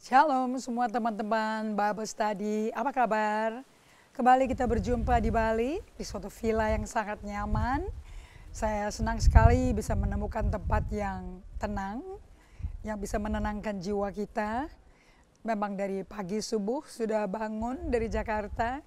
Shalom semua teman-teman Bible Study, apa kabar? Kembali kita berjumpa di Bali, di suatu villa yang sangat nyaman. Saya senang sekali bisa menemukan tempat yang tenang, yang bisa menenangkan jiwa kita. Memang dari pagi subuh sudah bangun dari Jakarta,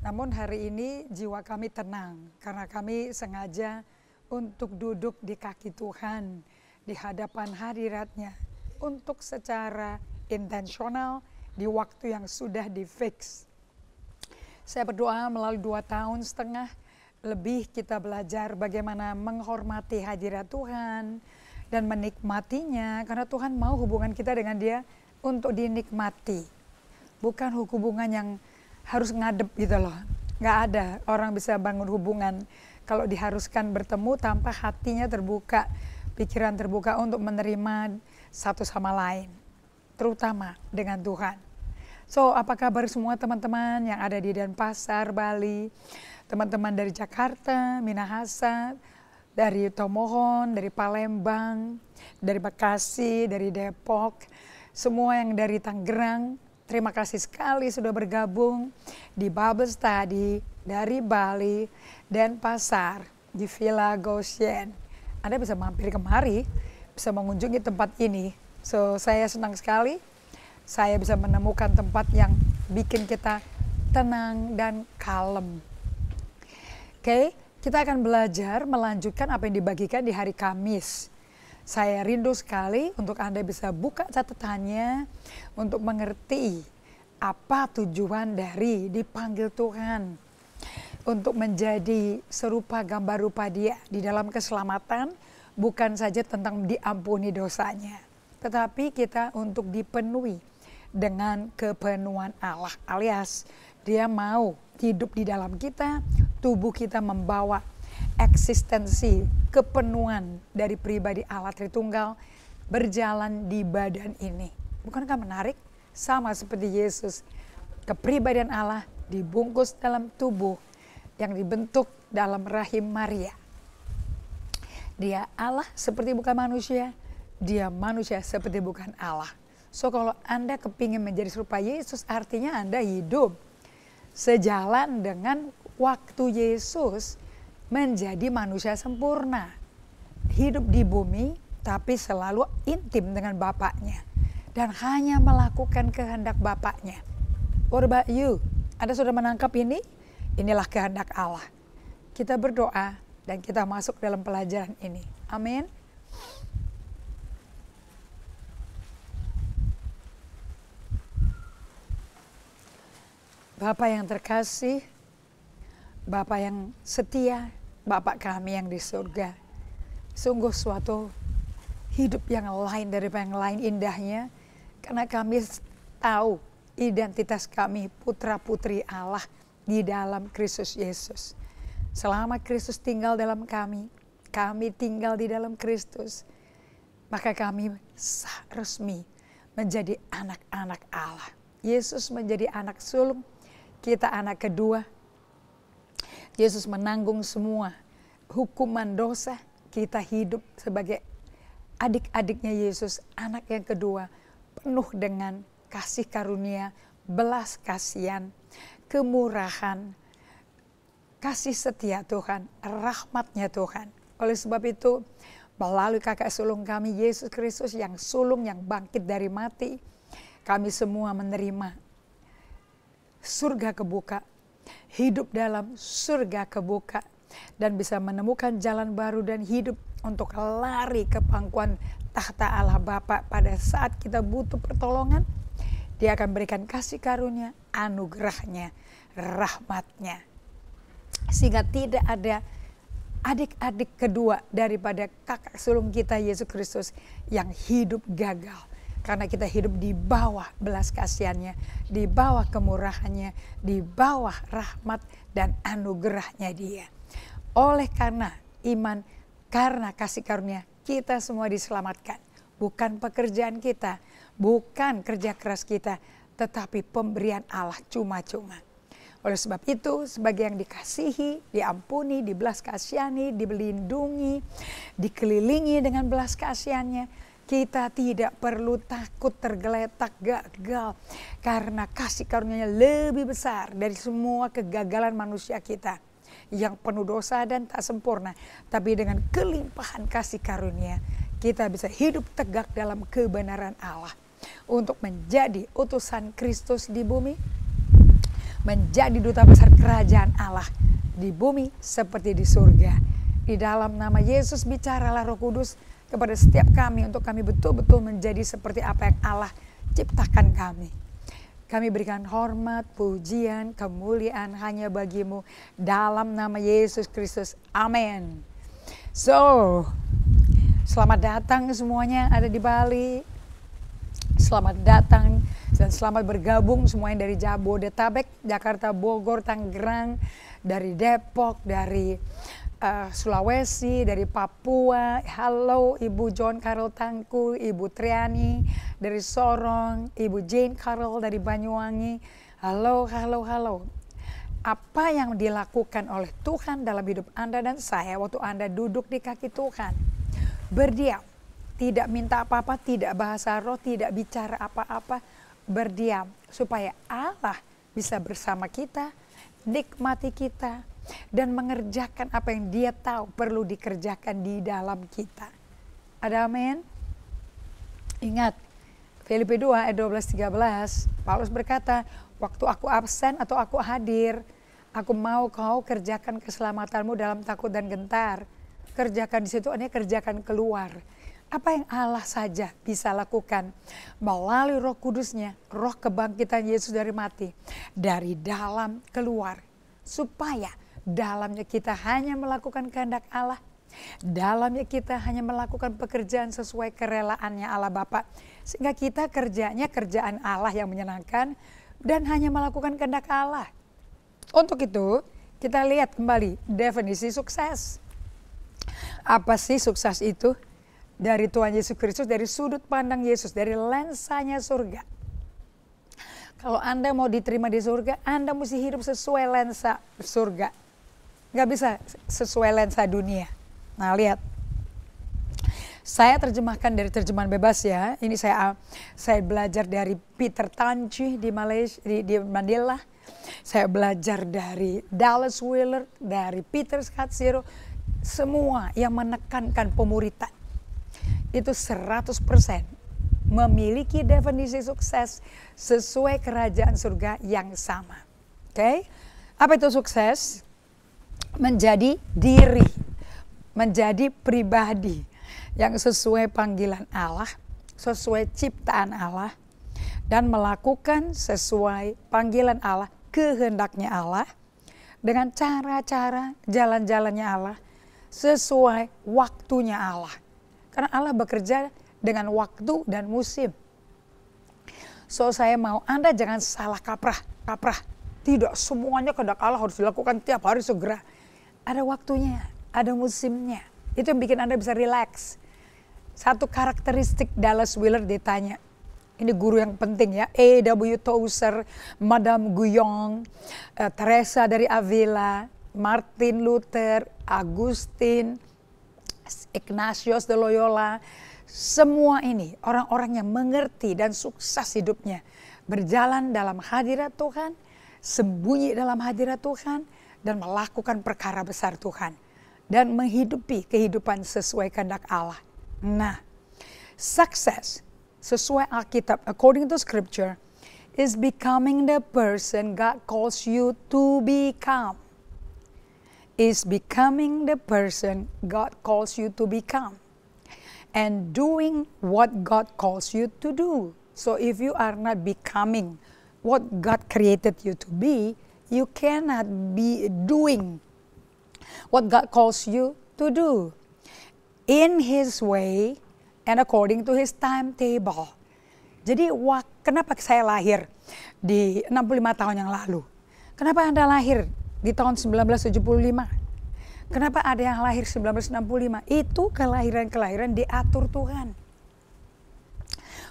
namun hari ini jiwa kami tenang karena kami sengaja untuk duduk di kaki Tuhan, di hadapan hadirat-Nya, untuk secara intensional di waktu yang sudah di-fix. Saya berdoa melalui 2,5 tahun lebih kita belajar bagaimana menghormati hadirat Tuhan dan menikmatinya, karena Tuhan mau hubungan kita dengan Dia untuk dinikmati. Bukan hubungan yang harus ngadep gitu loh. Nggak ada orang bisa bangun hubungan kalau diharuskan bertemu tanpa hatinya terbuka, pikiran terbuka untuk menerima satu sama lain, terutama dengan Tuhan. So, apa kabar semua teman-teman yang ada di Denpasar, Bali, teman-teman dari Jakarta, Minahasa, dari Tomohon, dari Palembang, dari Bekasi, dari Depok, semua yang dari Tangerang, terima kasih sekali sudah bergabung di Bible Study dari Bali, Denpasar, di Villa Goshen. Anda bisa mampir kemari, bisa mengunjungi tempat ini. So, saya senang sekali saya bisa menemukan tempat yang bikin kita tenang dan kalem. Oke, kita akan belajar melanjutkan apa yang dibagikan di hari Kamis. Saya rindu sekali untuk Anda bisa buka catatannya untuk mengerti apa tujuan dari dipanggil Tuhan untuk menjadi serupa gambar rupa Dia di dalam keselamatan. Bukan saja tentang diampuni dosanya, tetapi kita untuk dipenuhi dengan kepenuhan Allah, alias Dia mau hidup di dalam kita, tubuh kita membawa eksistensi kepenuhan dari pribadi Allah Tritunggal berjalan di badan ini. Bukankah menarik? Sama seperti Yesus, kepribadian Allah dibungkus dalam tubuh yang dibentuk dalam rahim Maria. Dia Allah seperti bukan manusia, Dia manusia seperti bukan Allah. So, kalau Anda kepingin menjadi serupa Yesus, artinya Anda hidup sejalan dengan waktu Yesus menjadi manusia sempurna. Hidup di bumi, tapi selalu intim dengan Bapaknya. Dan hanya melakukan kehendak Bapaknya. What about you? Anda sudah menangkap ini? Inilah kehendak Allah. Kita berdoa dan kita masuk dalam pelajaran ini. Amin. Bapa yang terkasih, Bapa yang setia, Bapa kami yang di surga. Sungguh suatu hidup yang lain daripada yang lain indahnya, karena kami tahu identitas kami putra-putri Allah di dalam Kristus Yesus. Selama Kristus tinggal dalam kami tinggal di dalam Kristus, maka kami sah resmi menjadi anak-anak Allah. Yesus menjadi anak sulung, kita anak kedua. Yesus menanggung semua hukuman dosa, kita hidup sebagai adik-adiknya Yesus, anak yang kedua, penuh dengan kasih karunia, belas kasihan, kemurahan, kasih setia Tuhan, rahmat-Nya Tuhan. Oleh sebab itu, melalui kakak sulung kami, Yesus Kristus yang sulung, yang bangkit dari mati, kami semua menerima surga kebuka, hidup dalam surga kebuka, dan bisa menemukan jalan baru dan hidup untuk lari ke pangkuan tahta Allah Bapa pada saat kita butuh pertolongan. Dia akan berikan kasih karunia, anugerahnya, rahmatnya. Sehingga tidak ada adik-adik kedua daripada kakak sulung kita Yesus Kristus yang hidup gagal. Karena kita hidup di bawah belas kasihannya, di bawah kemurahannya, di bawah rahmat dan anugerahnya Dia. Oleh karena iman, karena kasih karunia, kita semua diselamatkan. Bukan pekerjaan kita, bukan kerja keras kita, tetapi pemberian Allah cuma-cuma. Oleh sebab itu, sebagai yang dikasihi, diampuni, dibelas kasihani, dilindungi, dikelilingi dengan belas kasihannya, Kita tidak perlu takut tergeletak gagal, karena kasih karunia-Nya lebih besar dari semua kegagalan manusia kita yang penuh dosa dan tak sempurna. Tapi dengan kelimpahan kasih karunia, kita bisa hidup tegak dalam kebenaran Allah untuk menjadi utusan Kristus di bumi, menjadi duta besar kerajaan Allah di bumi seperti di surga. Di dalam nama Yesus bicaralah Roh Kudus kepada setiap kami untuk kami betul-betul menjadi seperti apa yang Allah ciptakan kami. Kami berikan hormat, pujian, kemuliaan hanya bagi-Mu dalam nama Yesus Kristus. Amin. So, selamat datang semuanya ada di Bali. Selamat datang dan selamat bergabung semuanya dari Jabodetabek, Jakarta, Bogor, Tangerang, dari Depok, dari Sulawesi, dari Papua. Halo Ibu John Carol Tangku, Ibu Triani dari Sorong, Ibu Jane Carol dari Banyuwangi. Halo. Apa yang dilakukan oleh Tuhan dalam hidup Anda dan saya waktu Anda duduk di kaki Tuhan? Berdiam, tidak minta apa-apa, tidak bahasa roh, tidak bicara apa-apa, berdiam supaya Allah bisa bersama kita, nikmati kita, dan mengerjakan apa yang Dia tahu perlu dikerjakan di dalam kita. Ada amin? Ingat, Filipi 2 ayat 12-13, Paulus berkata, waktu aku absen atau aku hadir, aku mau kau kerjakan keselamatanmu dalam takut dan gentar. Kerjakan di situ, artinya kerjakan keluar. Apa yang Allah saja bisa lakukan melalui Roh Kudus-Nya, Roh kebangkitan Yesus dari mati, dari dalam keluar, supaya dalamnya kita hanya melakukan kehendak Allah, dalamnya kita hanya melakukan pekerjaan sesuai kerelaannya Allah Bapa, sehingga kita kerjanya kerjaan Allah yang menyenangkan dan hanya melakukan kehendak Allah. Untuk itu kita lihat kembali definisi sukses. Apa sih sukses itu? Dari Tuhan Yesus Kristus, dari sudut pandang Yesus, dari lensanya surga. Kalau Anda mau diterima di surga, Anda mesti hidup sesuai lensa surga. Nggak bisa sesuai lensa dunia. Nah lihat, saya terjemahkan dari terjemahan bebas ya. Ini saya belajar dari Peter Tanci di Malaysia, di Manila. Saya belajar dari Dallas Willard, dari Peter Scazzero. Semua yang menekankan pemuritan itu 100% memiliki definisi sukses sesuai kerajaan surga yang sama. Oke? Apa itu sukses? Menjadi diri, menjadi pribadi yang sesuai panggilan Allah, sesuai ciptaan Allah, dan melakukan sesuai panggilan Allah, kehendaknya Allah, dengan cara-cara jalan-jalannya Allah, sesuai waktunya Allah. Karena Allah bekerja dengan waktu dan musim. So saya mau Anda jangan salah kaprah. Tidak semuanya kehendak Allah harus dilakukan tiap hari segera. Ada waktunya, ada musimnya. Itu yang bikin Anda bisa relax. Satu karakteristik Dallas Willard ditanya. Ini guru yang penting ya. A.W. Tozer, Madame Guyon, Teresa dari Avila, Martin Luther, Agustin, Ignatius de Loyola, semua ini orang-orang yang mengerti dan sukses hidupnya. Berjalan dalam hadirat Tuhan, sembunyi dalam hadirat Tuhan, dan melakukan perkara besar Tuhan. Dan menghidupi kehidupan sesuai kehendak Allah. Nah, sukses sesuai Alkitab, according to Scripture, is becoming the person God calls you to become. Is becoming the person God calls you to become and doing what God calls you to do. So if you are not becoming what God created you to be, you cannot be doing what God calls you to do in His way and according to His timetable. Jadi kenapa saya lahir di 65 tahun yang lalu? Kenapa Anda lahir di tahun 1975. Kenapa ada yang lahir 1965? Itu kelahiran-kelahiran diatur Tuhan.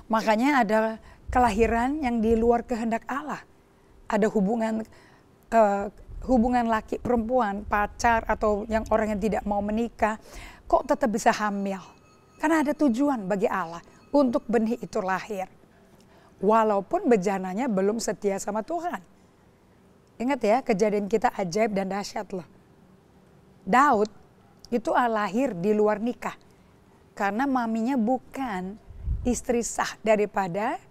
Makanya ada kelahiran yang di luar kehendak Allah. Ada hubungan laki perempuan, pacar atau yang orang yang tidak mau menikah, kok tetap bisa hamil? Karena ada tujuan bagi Allah untuk benih itu lahir. Walaupun bejananya belum setia sama Tuhan. Ingat ya, kejadian kita ajaib dan dahsyat loh. Daud itu lahir di luar nikah. Karena maminya bukan istri sah daripada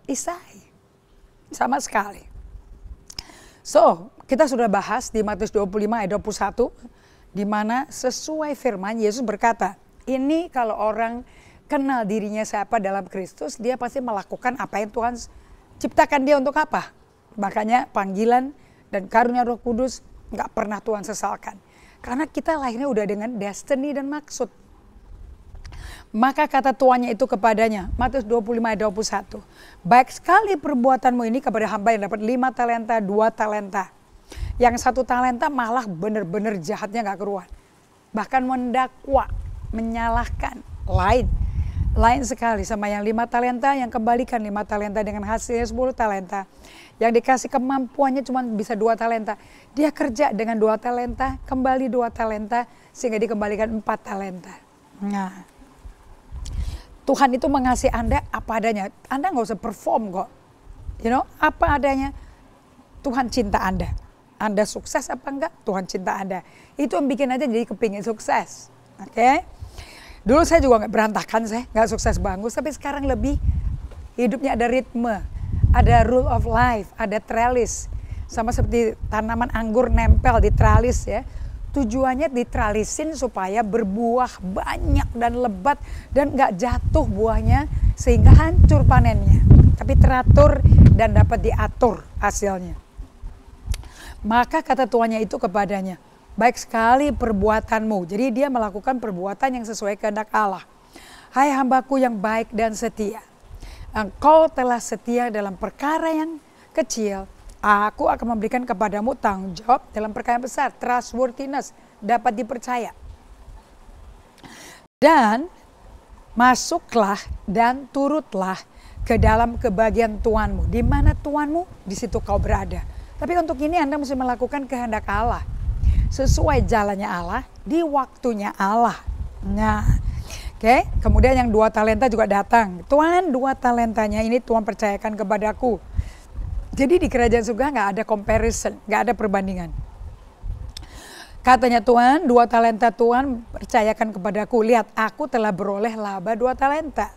Isai. Sama sekali. So, kita sudah bahas di Matius 25 ayat 21. Di mana sesuai firman Yesus berkata, ini kalau orang kenal dirinya siapa dalam Kristus, dia pasti melakukan apa yang Tuhan ciptakan dia untuk apa. Makanya panggilan dan karunia Roh Kudus gak pernah Tuhan sesalkan. Karena kita lahirnya udah dengan destiny dan maksud. Maka kata tuannya itu kepadanya, Matius 25 ayat 21. Baik sekali perbuatanmu ini kepada hamba yang dapat 5 talenta, 2 talenta. Yang 1 talenta malah benar-benar jahatnya gak keruan. Bahkan mendakwa, menyalahkan, lain sekali sama yang 5 talenta, yang kembalikan 5 talenta dengan hasilnya 10 talenta. Yang dikasih kemampuannya cuma bisa 2 talenta. Dia kerja dengan 2 talenta, kembali 2 talenta, sehingga dikembalikan 4 talenta. Nah, Tuhan itu mengasihi Anda apa adanya. Anda gak usah perform kok. Apa adanya. Tuhan cinta Anda. Anda sukses apa enggak, Tuhan cinta Anda. Itu yang bikin aja jadi kepingin sukses. Oke? Dulu saya juga gak berantakan, saya gak sukses bangus. Tapi sekarang lebih hidupnya ada ritme. Ada rule of life, ada trellis. Sama seperti tanaman anggur nempel di tralis ya. Tujuannya ditralisin supaya berbuah banyak dan lebat dan gak jatuh buahnya sehingga hancur panennya. Tapi teratur dan dapat diatur hasilnya. Maka kata tuannya itu kepadanya, baik sekali perbuatanmu. Jadi dia melakukan perbuatan yang sesuai kehendak Allah. Hai hambaku yang baik dan setia. Engkau telah setia dalam perkara yang kecil. Aku akan memberikan kepadamu tanggung jawab dalam perkara yang besar. Trustworthiness, dapat dipercaya. Dan masuklah dan turutlah ke dalam kebahagiaan Tuhanmu. Di mana Tuhanmu, di situ kau berada. Tapi untuk ini Anda mesti melakukan kehendak Allah. Sesuai jalannya Allah, di waktunya Allah. Nah, oke. Kemudian yang 2 talenta juga datang. Tuhan 2 talentanya ini Tuhan percayakan kepadaku. Jadi di kerajaan surga gak ada comparison, gak ada perbandingan. Katanya Tuhan, 2 talenta Tuhan percayakan kepadaku. Lihat, aku telah beroleh laba 2 talenta.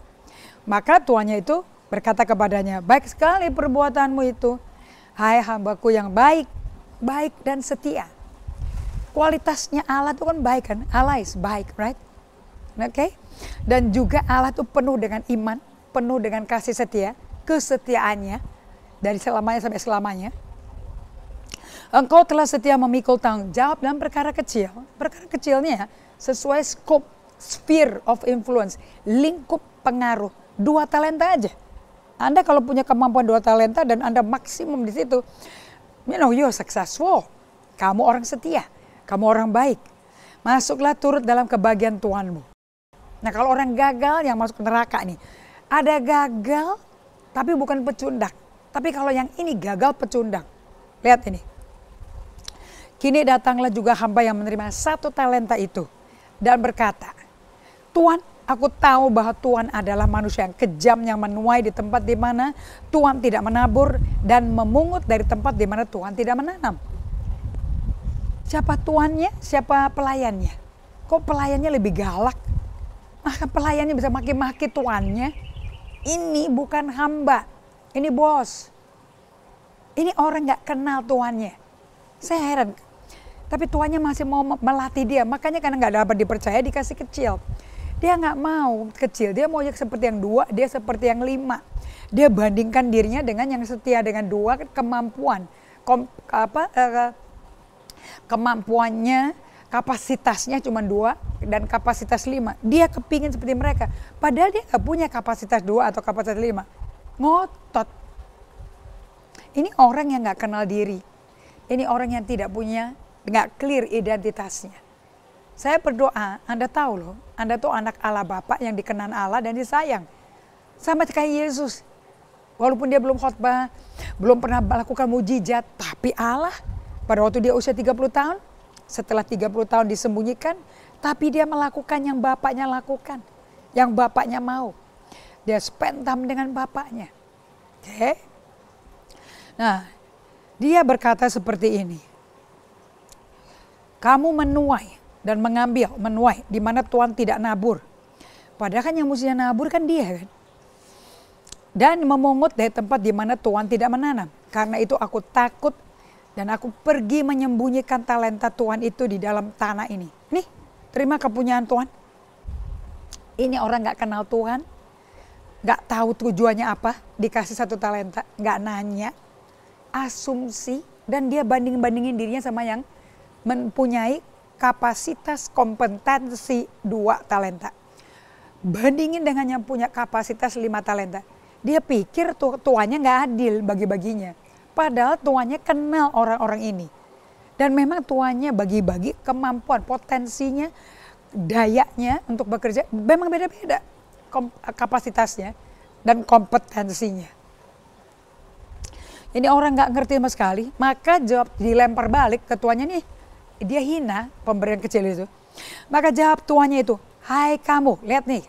Maka tuannya itu berkata kepadanya, baik sekali perbuatanmu itu. Hai hambaku yang baik, baik dan setia. Kualitasnya Allah itu kan baik kan? Allah is baik, right? Oke? Dan juga Allah itu penuh dengan iman, penuh dengan kasih setia, kesetiaannya. Dari selamanya sampai selamanya. Engkau telah setia memikul tanggung jawab dalam perkara kecil. Perkara kecilnya sesuai scope, sphere of influence, lingkup pengaruh. 2 talenta aja. Anda kalau punya kemampuan 2 talenta dan Anda maksimum di situ, you're successful. Kamu orang setia, kamu orang baik. Masuklah turut dalam kebahagiaan Tuhanmu. Nah kalau orang gagal yang masuk neraka nih, ada gagal tapi bukan pecundak. Tapi kalau yang ini gagal pecundang. Lihat ini. Kini datanglah juga hamba yang menerima 1 talenta itu. Dan berkata, Tuhan, aku tahu bahwa Tuhan adalah manusia yang kejam yang menuai di tempat di mana Tuhan tidak menabur. Dan memungut dari tempat di mana Tuhan tidak menanam. Siapa tuannya? Siapa pelayannya? Kok pelayannya lebih galak? Maka pelayannya bisa maki-maki tuannya. Ini bukan hamba. Ini bos. Ini orang gak kenal tuannya. Saya heran. Tapi tuannya masih mau melatih dia. Makanya karena gak dapat dipercaya dikasih kecil. Dia gak mau kecil. Dia mau seperti yang 2, dia seperti yang 5. Dia bandingkan dirinya dengan yang setia dengan 2 kemampuan. Kemampuannya, kapasitasnya cuma 2 dan kapasitas 5. Dia kepingin seperti mereka. Padahal dia gak punya kapasitas 2 atau kapasitas 5. Ngotot. Ini orang yang gak kenal diri. Ini orang yang tidak punya, gak clear identitasnya. Saya berdoa, Anda tahu loh, Anda tuh anak Allah Bapa yang dikenan Allah dan disayang. Sama kayak Yesus. Walaupun dia belum khotbah, belum pernah melakukan mujizat, tapi Allah pada waktu dia usia 30 tahun, setelah 30 tahun disembunyikan, Tapi dia melakukan yang bapaknya lakukan, yang bapaknya mau. Dia spend time dengan bapaknya. Oke. Nah, dia berkata seperti ini. Kamu menuai dan mengambil, menuai di mana Tuhan tidak nabur. Padahal kan yang mestinya nabur kan dia kan. Dan memungut dari tempat di mana Tuhan tidak menanam. Karena itu aku takut dan aku pergi menyembunyikan talenta Tuhan itu di dalam tanah ini. Nih, terima kepunyaan Tuhan. Ini orang gak kenal Tuhan. Gak tahu tujuannya apa. Dikasih 1 talenta. Gak nanya. Asumsi. Dan dia banding-bandingin dirinya sama yang mempunyai kapasitas kompetensi 2 talenta. Bandingin dengan yang punya kapasitas 5 talenta. Dia pikir tuannya gak adil bagi-baginya. Padahal tuannya kenal orang-orang ini. Dan memang tuannya bagi-bagi kemampuan, potensinya, dayanya untuk bekerja. Memang beda-beda kapasitasnya dan kompetensinya. Ini orang gak ngerti sama sekali. Maka jawab dilempar balik ke tuannya nih. Dia hina pemberian kecil itu. Maka jawab tuannya itu. Hai kamu, lihat nih.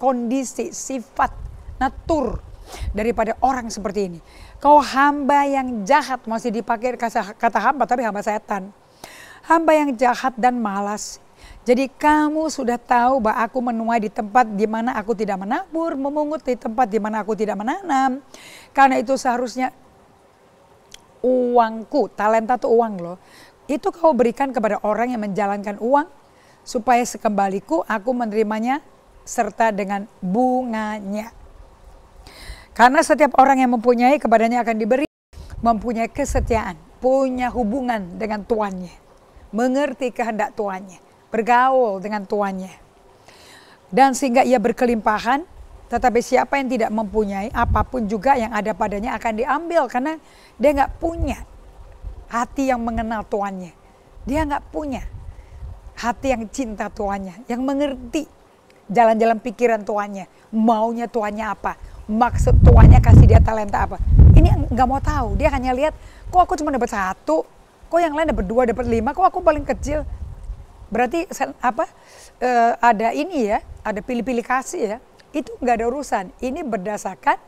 Kondisi, sifat, natur daripada orang seperti ini. Kau hamba yang jahat, masih dipakai kata hamba tapi hamba setan. Hamba yang jahat dan malas. Jadi kamu sudah tahu bahwa aku menuai di tempat di mana aku tidak menabur, memungut di tempat di mana aku tidak menanam. Karena itu seharusnya uangku, talenta itu uang loh. Itu kau berikan kepada orang yang menjalankan uang supaya sekembaliku aku menerimanya serta dengan bunganya. Karena setiap orang yang mempunyai kepadanya akan diberi, mempunyai kesetiaan, punya hubungan dengan tuannya, mengerti kehendak tuannya, bergaul dengan tuannya. Dan sehingga ia berkelimpahan, tetapi siapa yang tidak mempunyai apapun juga yang ada padanya akan diambil karena dia nggak punya hati yang mengenal tuannya. Dia nggak punya hati yang cinta tuannya, yang mengerti jalan-jalan pikiran tuannya, maunya tuannya apa, maksud tuannya kasih dia talenta apa. Ini nggak mau tahu, dia hanya lihat, kok aku cuma dapat 1, kok yang lain dapat 2, dapat 5, kok aku paling kecil. Berarti ada ini ya, ada pilih-pilih kasih ya. Itu nggak ada urusan. Ini berdasarkan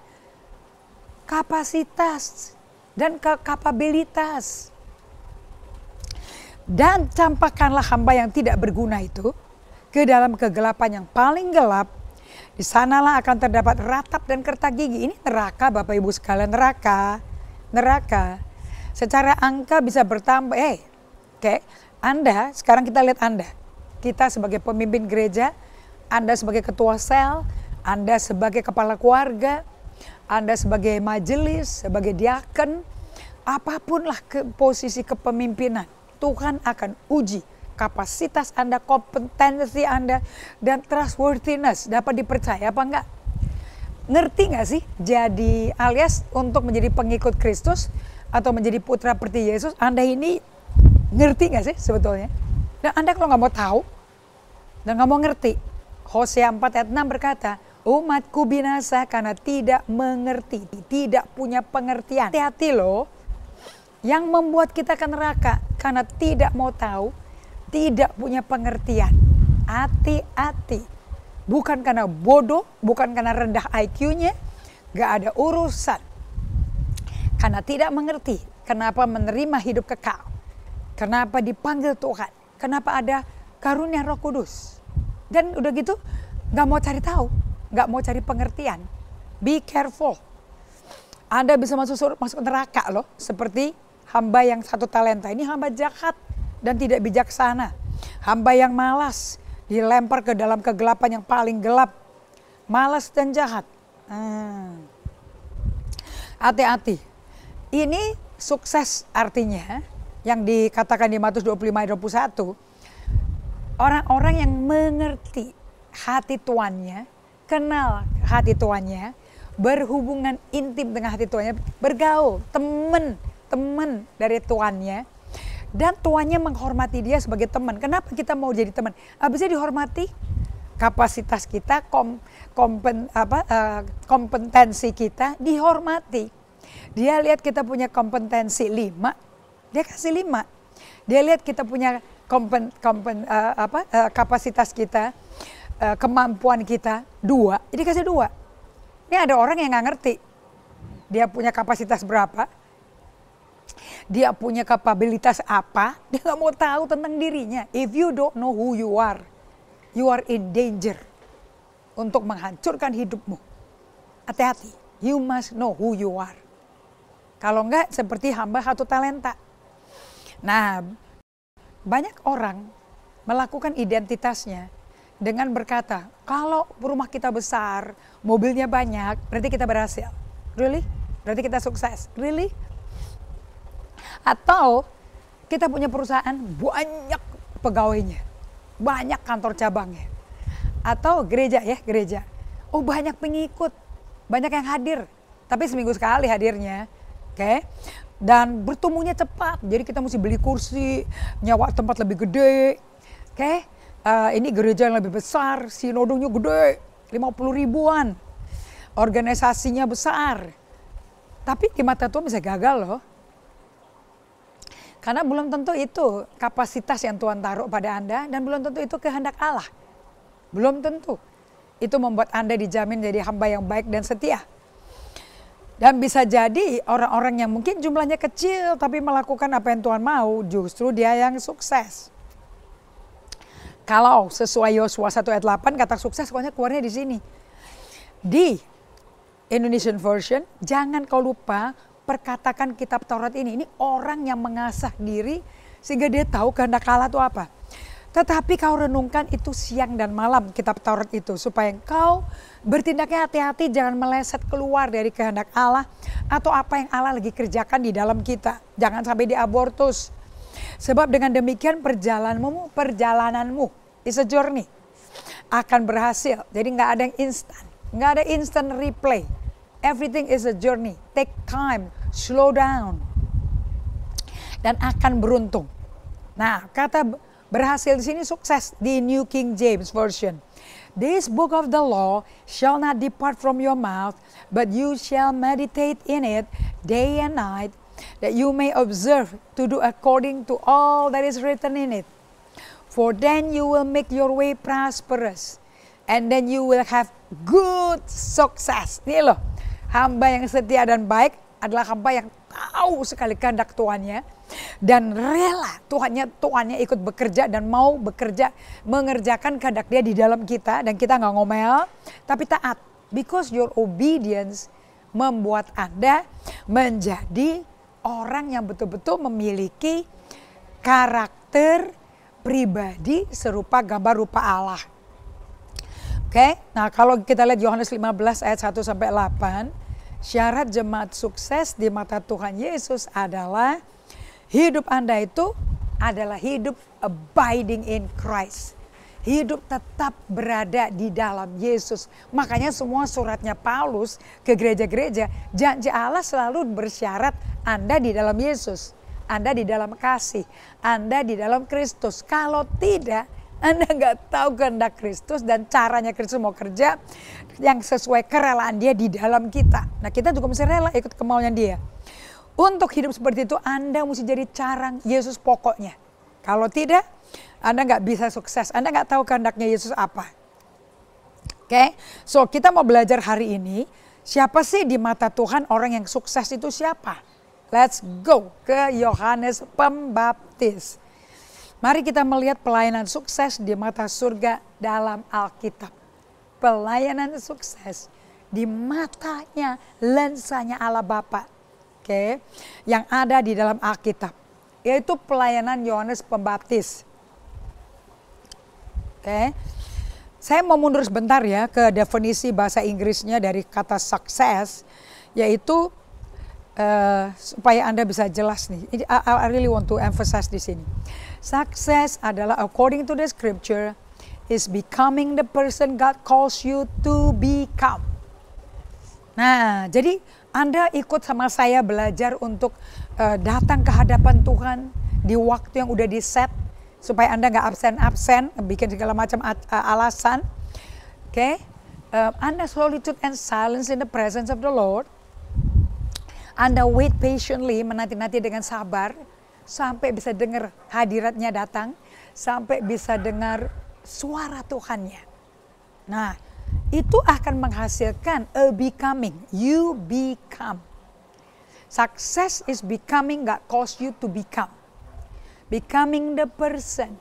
kapasitas dan kapabilitas. Dan campakkanlah hamba yang tidak berguna itu ke dalam kegelapan yang paling gelap. Di sanalah akan terdapat ratap dan kertak gigi. Ini neraka Bapak Ibu sekalian, neraka. Neraka. Secara angka bisa bertambah. Oke, Anda, sekarang kita lihat Anda. Kita sebagai pemimpin gereja, Anda sebagai ketua sel, Anda sebagai kepala keluarga, Anda sebagai majelis, sebagai diaken, apapun lah posisi kepemimpinan, Tuhan akan uji kapasitas Anda, kompetensi Anda, dan trustworthiness, dapat dipercaya apa enggak? Ngerti nggak sih? Jadi alias untuk menjadi pengikut Kristus atau menjadi putra seperti Yesus, Anda ini ngerti nggak sih sebetulnya? Dan Anda kalau nggak mau tahu dan nggak mau ngerti, Hosea 4 ayat 6 berkata, umatku binasa karena tidak mengerti, tidak punya pengertian. Hati-hati loh, yang membuat kita ke neraka karena tidak mau tahu, tidak punya pengertian. Hati-hati, bukan karena bodoh, bukan karena rendah IQ-nya, gak ada urusan. Karena tidak mengerti, kenapa menerima hidup kekal, kenapa dipanggil Tuhan, kenapa ada karunia Roh Kudus. Dan udah gitu, gak mau cari tahu, gak mau cari pengertian. Be careful. Anda bisa masuk neraka loh, seperti hamba yang 1 talenta. Ini hamba jahat dan tidak bijaksana. Hamba yang malas, dilempar ke dalam kegelapan yang paling gelap. Malas dan jahat. Hati-hati. Ini sukses artinya, yang dikatakan di Matius 25 ayat 21. Orang-orang yang mengerti hati tuannya, kenal hati tuannya, berhubungan intim dengan hati tuannya, bergaul, teman dari tuannya, dan tuannya menghormati dia sebagai teman. Kenapa kita mau jadi teman? Bisa dihormati, kapasitas kita, kompetensi kita dihormati. Dia lihat kita punya kompetensi 5, dia kasih 5. Dia lihat kita punya kapasitas kita, kemampuan kita 2, jadi kasih 2. Ini ada orang yang nggak ngerti dia punya kapasitas berapa, dia punya kapabilitas apa, dia nggak mau tahu tentang dirinya. If you don't know who you are in danger untuk menghancurkan hidupmu. Hati-hati, you must know who you are. Kalau enggak seperti hamba 1 talenta. Nah, banyak orang melakukan identitasnya dengan berkata, kalau rumah kita besar, mobilnya banyak, berarti kita berhasil. Really? Berarti kita sukses. Really? Atau kita punya perusahaan banyak pegawainya, banyak kantor cabangnya. Atau gereja ya, gereja. Oh banyak pengikut, banyak yang hadir, tapi seminggu sekali hadirnya. Oke? Dan bertumbuhnya cepat, jadi kita mesti beli kursi, nyawa tempat lebih gede. Oke? Ini gereja yang lebih besar, sinodenya gede, 50 ribuan. Organisasinya besar. Tapi di mata Tuhan bisa gagal loh. Karena belum tentu itu kapasitas yang Tuhan taruh pada Anda, dan belum tentu itu kehendak Allah. Belum tentu. Itu membuat Anda dijamin jadi hamba yang baik dan setia. Dan bisa jadi orang-orang yang mungkin jumlahnya kecil tapi melakukan apa yang Tuhan mau, justru dia yang sukses. Kalau sesuai Yosua 1 ayat 8, kata sukses keluarnya di sini. Di Indonesian version, jangan kau lupa perkatakan kitab Taurat ini. Ini orang yang mengasah diri sehingga dia tahu kehendak Allah itu apa. Tetapi kau renungkan itu siang dan malam kitab Taurat itu, supaya engkau bertindaknya hati-hati, jangan meleset keluar dari kehendak Allah atau apa yang Allah lagi kerjakan di dalam kita. Jangan sampai diabortus. Sebab dengan demikian perjalananmu is a journey, akan berhasil. Jadi nggak ada yang instan, nggak ada instant replay. Everything is a journey. Take time, slow down, dan akan beruntung. Nah, kata berhasil di sini sukses di New King James Version. This book of the law shall not depart from your mouth, but you shall meditate in it day and night, that you may observe to do according to all that is written in it. For then you will make your way prosperous, and then you will have good success. Ini loh, hamba yang setia dan baik adalah hamba yang tahu sekali kehendak Tuhannya dan rela Tuhannya ikut bekerja dan mau bekerja mengerjakan kehendak dia di dalam kita, dan kita nggak ngomel tapi taat, because your obedience membuat Anda menjadi orang yang betul-betul memiliki karakter pribadi serupa gambar rupa Allah. Oke, nah kalau kita lihat Yohanes 15 ayat 1 sampai 8, syarat jemaat sukses di mata Tuhan Yesus adalah hidup Anda itu adalah hidup abiding in Christ. Hidup tetap berada di dalam Yesus. Makanya semua suratnya Paulus ke gereja-gereja, janji Allah selalu bersyarat Anda di dalam Yesus. Anda di dalam kasih, Anda di dalam Kristus. Kalau tidak, Anda nggak tahu kehendak Kristus dan caranya Kristus mau kerja yang sesuai kerelaan dia di dalam kita. Nah, kita juga mesti rela ikut kemauan dia. Untuk hidup seperti itu, Anda mesti jadi carang Yesus pokoknya. Kalau tidak, Anda nggak bisa sukses. Anda nggak tahu kehendaknya Yesus apa. Oke, so kita mau belajar hari ini, siapa sih di mata Tuhan orang yang sukses itu siapa? Let's go ke Yohanes Pembaptis. Mari kita melihat pelayanan sukses di mata surga dalam Alkitab. Pelayanan sukses di matanya, lensanya Allah Bapa. Oke, yang ada di dalam Alkitab, yaitu pelayanan Yohanes Pembaptis. Oke, saya mau mundur sebentar ya ke definisi bahasa Inggrisnya dari kata sukses, yaitu supaya Anda bisa jelas nih. I really want to emphasize di sini. Success adalah according to the scripture is becoming the person God calls you to become. Nah, jadi Anda ikut sama saya belajar untuk datang ke hadapan Tuhan di waktu yang udah di set supaya Anda nggak absen-absen, bikin segala macam alasan. Oke, Anda solitude and silence in the presence of the Lord. Anda wait patiently, menanti-nanti dengan sabar sampai bisa dengar hadiratnya datang. sampai bisa dengar suara Tuhannya. Nah, itu akan menghasilkan a becoming. You become. Success is becoming, God calls you to become. Becoming the person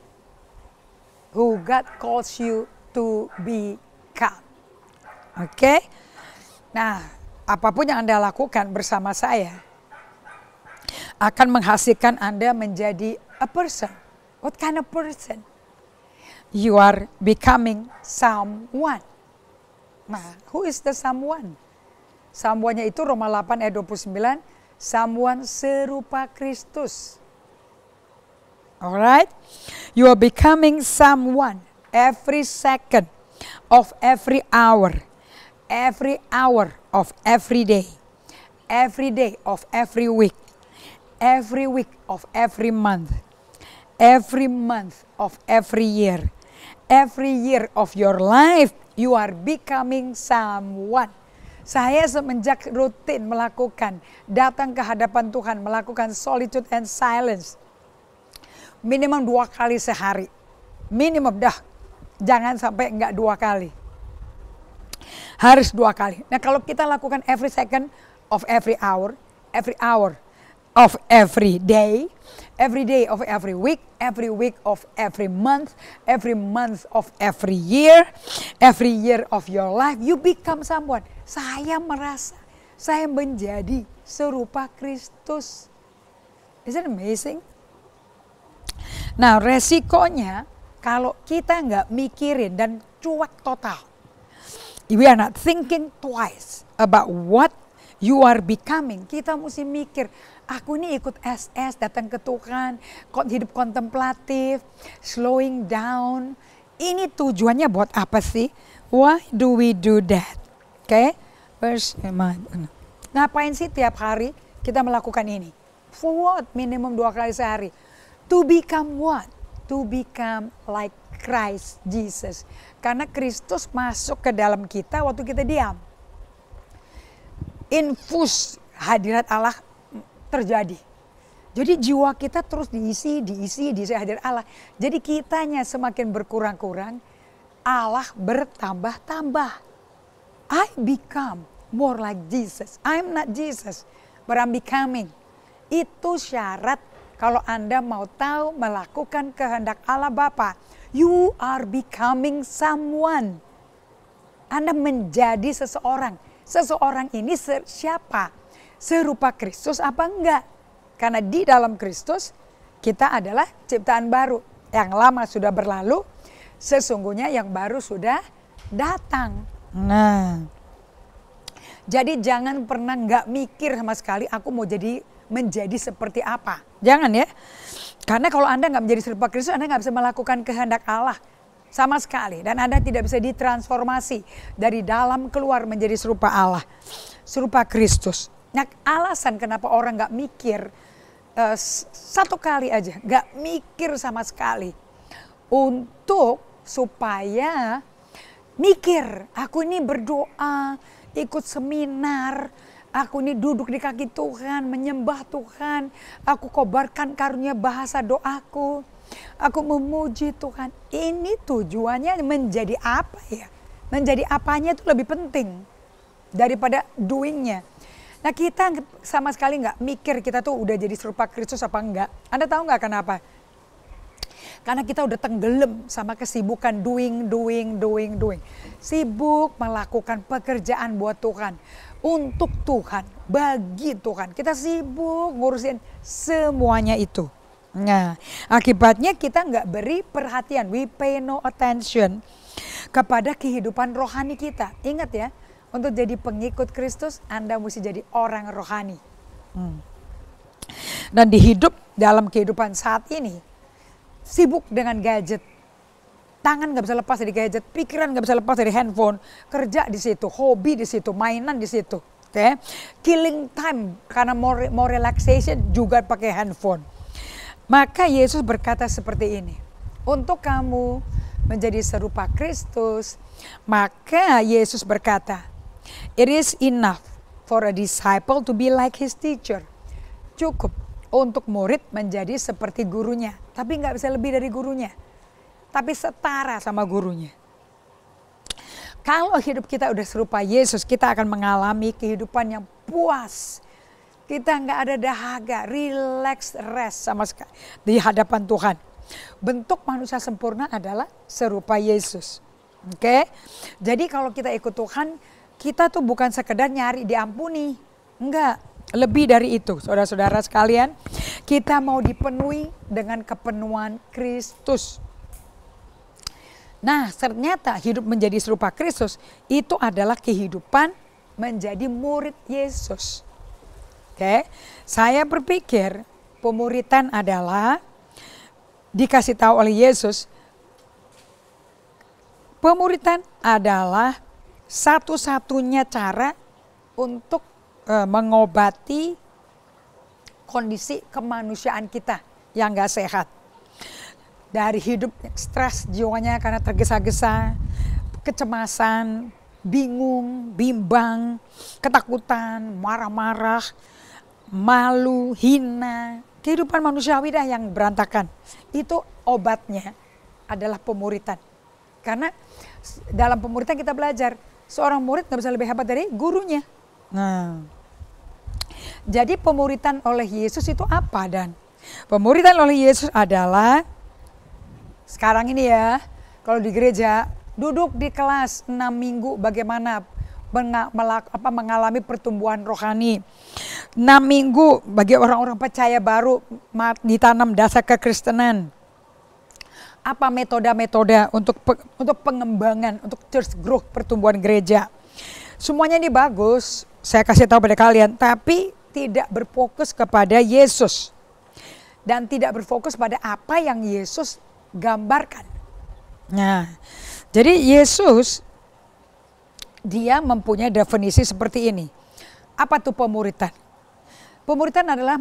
who God calls you to become. Oke? Nah, apapun yang Anda lakukan bersama saya akan menghasilkan Anda menjadi a person. What kind of person? You are becoming someone. Nah, who is the someone? Someone-nya itu Roma 8 ayat 29, someone serupa Kristus. Alright? You are becoming someone every second of every hour of every day of every week of every month of every year of your life, you are becoming someone. Saya semenjak rutin melakukan, datang ke hadapan Tuhan, melakukan solitude and silence, minimum 2 kali sehari. Minimum dah, jangan sampai enggak 2 kali. Harus 2 kali. Nah kalau kita lakukan every second of every hour of every day of every week of every month of every year of your life, you become someone. Saya merasa saya menjadi serupa Kristus. Isn't it amazing? Nah resikonya kalau kita nggak mikirin dan cuek total, we are not thinking twice about what you are becoming. Kita mesti mikir, aku ini ikut SS, datang ke Tuhan, hidup kontemplatif, slowing down. Ini tujuannya buat apa sih? Why do we do that? Oke, verse ngapain sih tiap hari kita melakukan ini? For what? Minimum 2 kali sehari. To become what? To become like Christ Jesus. Karena Kristus masuk ke dalam kita waktu kita diam. Infus hadirat Allah terjadi. Jadi jiwa kita terus diisi hadirat Allah. Jadi kitanya semakin berkurang-kurang, Allah bertambah-tambah. I become more like Jesus. I'm not Jesus, but I'm becoming. Itu syarat kalau Anda mau tahu melakukan kehendak Allah Bapa. You are becoming someone. Anda menjadi seseorang. Seseorang ini siapa? Serupa Kristus apa enggak? Karena di dalam Kristus kita adalah ciptaan baru. Yang lama sudah berlalu, sesungguhnya yang baru sudah datang. Nah, jadi jangan pernah nggak mikir sama sekali aku mau menjadi seperti apa. Jangan ya. Karena kalau Anda nggak menjadi serupa Kristus, Anda nggak bisa melakukan kehendak Allah sama sekali. Dan Anda tidak bisa ditransformasi dari dalam keluar menjadi serupa Allah, serupa Kristus. Nah, alasan kenapa orang nggak mikir satu kali aja, nggak mikir sama sekali, untuk supaya mikir, aku ini berdoa, ikut seminar, aku ini duduk di kaki Tuhan, menyembah Tuhan, aku kobarkan karunia bahasa doaku, aku memuji Tuhan. Ini tujuannya menjadi apa ya? Menjadi apanya itu lebih penting daripada doingnya. Nah kita sama sekali nggak mikir kita tuh udah jadi serupa Kristus apa enggak. Anda tahu nggak kenapa? Karena kita udah tenggelam sama kesibukan doing. Sibuk melakukan pekerjaan buat Tuhan. Untuk Tuhan, bagi Tuhan. Kita sibuk ngurusin semuanya itu. Nah, akibatnya kita nggak beri perhatian. We pay no attention kepada kehidupan rohani kita. Ingat ya, untuk jadi pengikut Kristus, Anda mesti jadi orang rohani. Dan dalam kehidupan saat ini, sibuk dengan gadget. Tangan nggak bisa lepas dari gadget, pikiran nggak bisa lepas dari handphone, kerja di situ, hobi di situ, mainan di situ. Okay? Killing time karena mau relaxation juga pakai handphone. Maka Yesus berkata seperti ini, untuk kamu menjadi serupa Kristus, maka Yesus berkata, it is enough for a disciple to be like his teacher. Cukup untuk murid menjadi seperti gurunya, tapi nggak bisa lebih dari gurunya. tapi setara sama gurunya. Kalau hidup kita udah serupa Yesus, kita akan mengalami kehidupan yang puas. Kita nggak ada dahaga, relax, rest sama sekali di hadapan Tuhan. Bentuk manusia sempurna adalah serupa Yesus. Oke, jadi kalau kita ikut Tuhan, kita tuh bukan sekedar nyari diampuni. Enggak, lebih dari itu saudara-saudara sekalian. Kita mau dipenuhi dengan kepenuhan Kristus. Nah, ternyata hidup menjadi serupa Kristus itu adalah kehidupan menjadi murid Yesus. Oke, saya berpikir pemuridan adalah dikasih tahu oleh Yesus. Pemuridan adalah satu-satunya cara untuk mengobati kondisi kemanusiaan kita yang gak sehat. Dari hidup stres jiwanya karena tergesa-gesa, kecemasan, bingung, bimbang, ketakutan, marah-marah, malu, hina. Kehidupan manusiawi dah yang berantakan. Itu obatnya adalah pemuridan. Karena dalam pemuridan kita belajar, seorang murid gak bisa lebih hebat dari gurunya. Nah, jadi pemuridan oleh Yesus itu apa Dan? Pemuridan oleh Yesus adalah sekarang ini ya, kalau di gereja duduk di kelas 6 minggu bagaimana mengalami pertumbuhan rohani. 6 minggu bagi orang-orang percaya baru ditanam dasar kekristenan. Apa metode-metode untuk pengembangan, untuk church growth, pertumbuhan gereja. Semuanya ini bagus, saya kasih tahu pada kalian, tapi tidak berfokus kepada Yesus. Dan tidak berfokus pada apa yang Yesus gambarkan. Nah, jadi Yesus dia mempunyai definisi seperti ini. Apa tuh pemuridan? Pemuridan adalah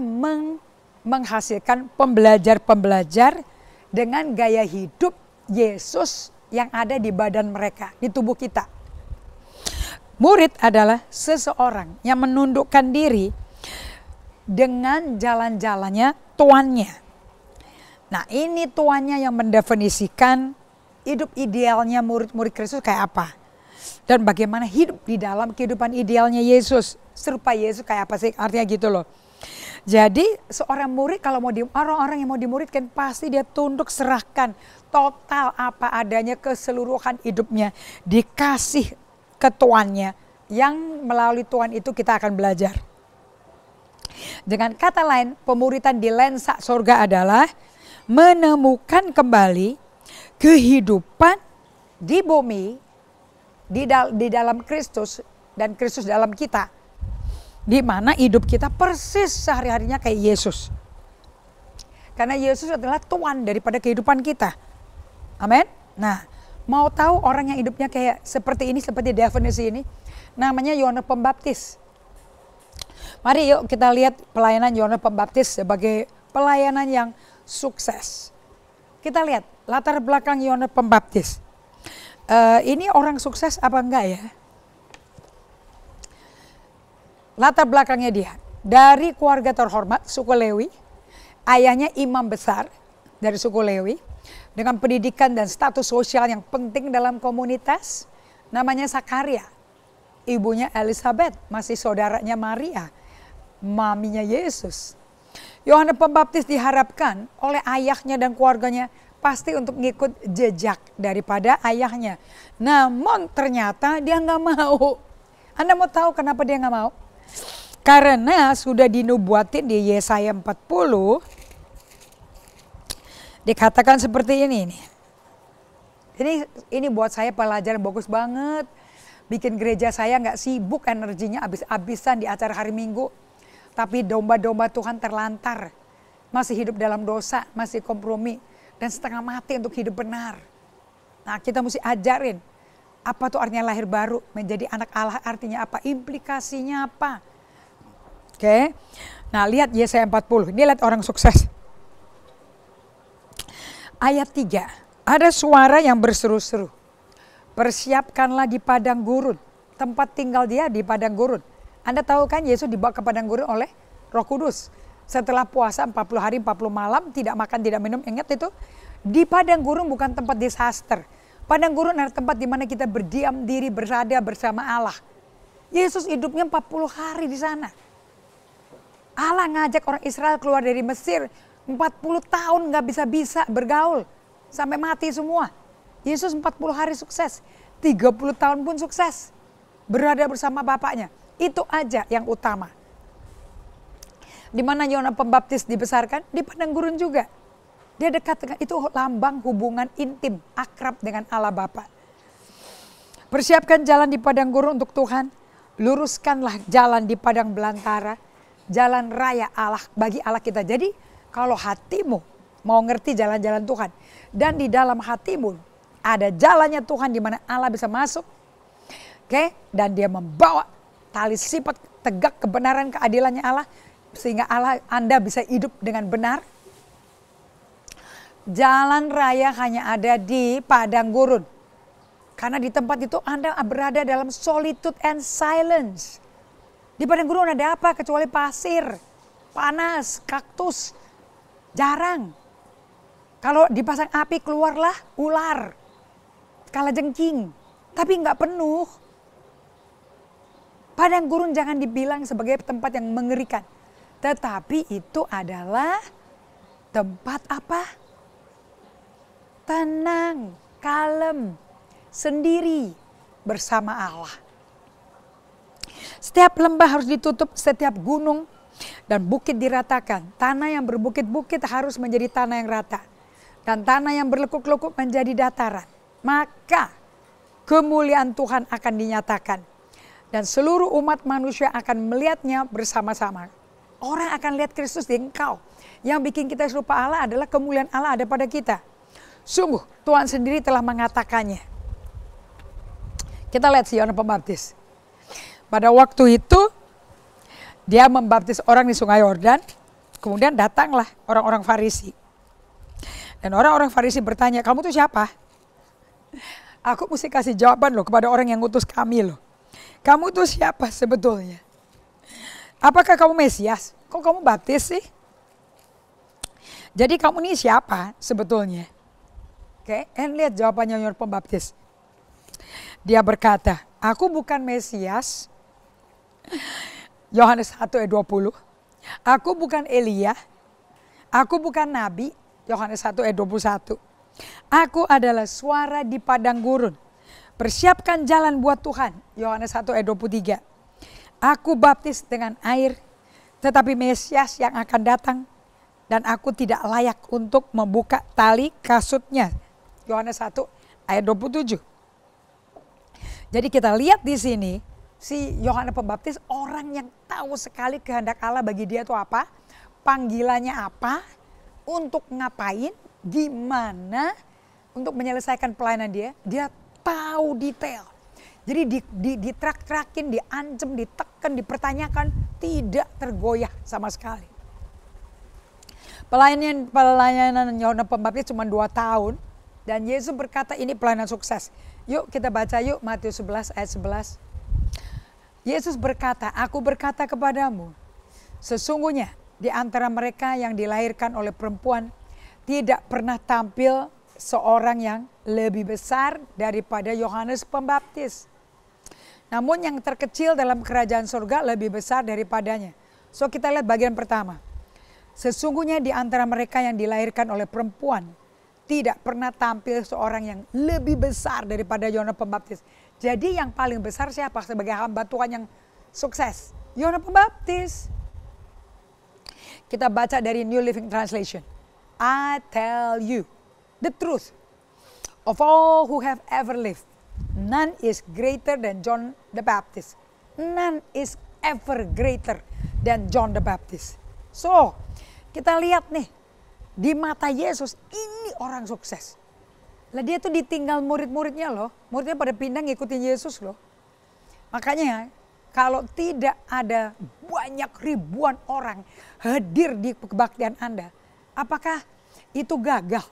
menghasilkan pembelajar-pembelajar dengan gaya hidup Yesus yang ada di badan mereka, di tubuh kita. Murid adalah seseorang yang menundukkan diri dengan jalan-jalannya tuannya. Nah, ini tuannya yang mendefinisikan hidup idealnya murid-murid Kristus kayak apa. Dan bagaimana hidup di dalam kehidupan idealnya Yesus. Serupa Yesus kayak apa sih, artinya gitu loh. Jadi seorang murid kalau mau orang-orang yang mau dimuridkan pasti dia tunduk serahkan total apa adanya keseluruhan hidupnya. Dikasih ke tuannya yang melalui tuan itu kita akan belajar. Dengan kata lain, pemuridan di lensa surga adalah menemukan kembali kehidupan di bumi, di dalam Kristus dan Kristus dalam kita. Di mana hidup kita persis sehari-harinya kayak Yesus. Karena Yesus adalah Tuhan daripada kehidupan kita. Amin. Nah, mau tahu orang yang hidupnya kayak seperti ini, seperti definisi ini, namanya Yohanes Pembaptis. Mari yuk kita lihat pelayanan Yohanes Pembaptis sebagai pelayanan yang sukses. Kita lihat latar belakang Yohanes Pembaptis. Ini orang sukses apa enggak ya? Latar belakangnya dia dari keluarga terhormat suku Lewi, ayahnya imam besar dari suku Lewi dengan pendidikan dan status sosial yang penting dalam komunitas, namanya Sakaria. Ibunya Elizabeth, masih saudaranya Maria, maminya Yesus. Yohanes Pembaptis diharapkan oleh ayahnya dan keluarganya pasti untuk ngikut jejak daripada ayahnya. Namun ternyata dia nggak mau. Anda mau tahu kenapa dia nggak mau? Karena sudah dinubuatin di Yesaya 40, dikatakan seperti ini nih. Ini buat saya pelajaran bagus banget. Bikin gereja saya nggak sibuk energinya habis-habisan di acara hari Minggu. Tapi domba-domba Tuhan terlantar. Masih hidup dalam dosa, masih kompromi. Dan setengah mati untuk hidup benar. Nah, kita mesti ajarin. Apa tuh artinya lahir baru? Menjadi anak Allah artinya apa? Implikasinya apa? Oke. Nah, lihat Yesaya 40. Ini lihat orang sukses. Ayat 3. Ada suara yang berseru-seru. Persiapkanlah di padang gurun. Tempat tinggal dia di padang gurun. Anda tahu kan Yesus dibawa ke padang gurun oleh Roh Kudus. Setelah puasa 40 hari 40 malam tidak makan tidak minum, ingat itu. Di padang gurun bukan tempat disaster. Padang gurun adalah tempat di mana kita berdiam diri, berada bersama Allah. Yesus hidupnya 40 hari di sana. Allah ngajak orang Israel keluar dari Mesir, 40 tahun gak bisa-bisa bergaul, sampai mati semua. Yesus 40 hari sukses, 30 tahun pun sukses, berada bersama Bapaknya. Itu aja yang utama. Di mana Yohanes Pembaptis dibesarkan? Di padang gurun juga. Dia dekat dengan itu, lambang hubungan intim, akrab dengan Allah Bapa. Persiapkan jalan di padang gurun untuk Tuhan. Luruskanlah jalan di padang belantara. Jalan raya Allah bagi Allah kita. Jadi kalau hatimu mau ngerti jalan-jalan Tuhan. Dan di dalam hatimu ada jalannya Tuhan di mana Allah bisa masuk. Oke? Dan dia membawa tali sifat tegak kebenaran keadilannya Allah. Sehingga Anda bisa hidup dengan benar. Jalan raya hanya ada di padang gurun. Karena di tempat itu Anda berada dalam solitude and silence. Di padang gurun ada apa kecuali pasir, panas, kaktus. Jarang. Kalau dipasang api keluarlah ular, kalajengking. Tapi nggak penuh. Padang gurun jangan dibilang sebagai tempat yang mengerikan. Tetapi itu adalah tempat apa? Tenang, kalem, sendiri bersama Allah. Setiap lembah harus ditutup, setiap gunung dan bukit diratakan. Tanah yang berbukit-bukit harus menjadi tanah yang rata. Dan tanah yang berlekuk-lekuk menjadi dataran. Maka kemuliaan Tuhan akan dinyatakan. Dan seluruh umat manusia akan melihatnya bersama-sama. Orang akan lihat Kristus di engkau. Yang bikin kita serupa Allah adalah kemuliaan Allah ada pada kita. Sungguh Tuhan sendiri telah mengatakannya. Kita lihat si Yohanes Pembaptis. Pada waktu itu dia membaptis orang di Sungai Yordan. Kemudian datanglah orang-orang Farisi. Dan orang-orang Farisi bertanya, kamu tuh siapa? Aku mesti kasih jawaban loh kepada orang yang ngutus kami loh. Kamu tuh siapa sebetulnya? Apakah kamu Mesias? Kok kamu baptis sih? Jadi kamu ini siapa sebetulnya? Oke, lihat jawabannya Yohanes Pembaptis. Dia berkata, aku bukan Mesias. Yohanes 1 ayat 20. Aku bukan Elia. Aku bukan Nabi. Yohanes 1 ayat 21. Aku adalah suara di padang gurun. Persiapkan jalan buat Tuhan. Yohanes 1 ayat 23. Aku baptis dengan air. Tetapi Mesias yang akan datang. Dan aku tidak layak untuk membuka tali kasutnya. Yohanes 1 ayat 27. Jadi kita lihat di sini si Yohanes Pembaptis orang yang tahu sekali kehendak Allah bagi dia itu apa, panggilannya apa, untuk ngapain, gimana, untuk menyelesaikan pelayanan dia tahu detail. Jadi ditrak-trakin, diancam, ditekan, dipertanyakan, tidak tergoyah sama sekali. Pelayanan Yohanes Pembaptis cuma 2 tahun. Dan Yesus berkata ini pelayanan sukses. Yuk kita baca yuk Matius 11 ayat 11. Yesus berkata, aku berkata kepadamu, sesungguhnya di antara mereka yang dilahirkan oleh perempuan tidak pernah tampil seorang yang lebih besar daripada Yohanes Pembaptis. Namun yang terkecil dalam kerajaan surga lebih besar daripadanya. So kita lihat bagian pertama. Sesungguhnya di antara mereka yang dilahirkan oleh perempuan tidak pernah tampil seorang yang lebih besar daripada Yohanes Pembaptis. Jadi yang paling besar siapa sebagai hamba Tuhan yang sukses? Yohanes Pembaptis. Kita baca dari New Living Translation. I tell you the truth. Of all who have ever lived, none is greater than John the Baptist. None is ever greater than John the Baptist. So, kita lihat nih. Di mata Yesus ini orang sukses. Lah dia tuh ditinggal murid-muridnya loh. Muridnya pada pindah ngikutin Yesus loh. Makanya kalau tidak ada banyak ribuan orang hadir di kebaktian Anda. Apakah itu gagal?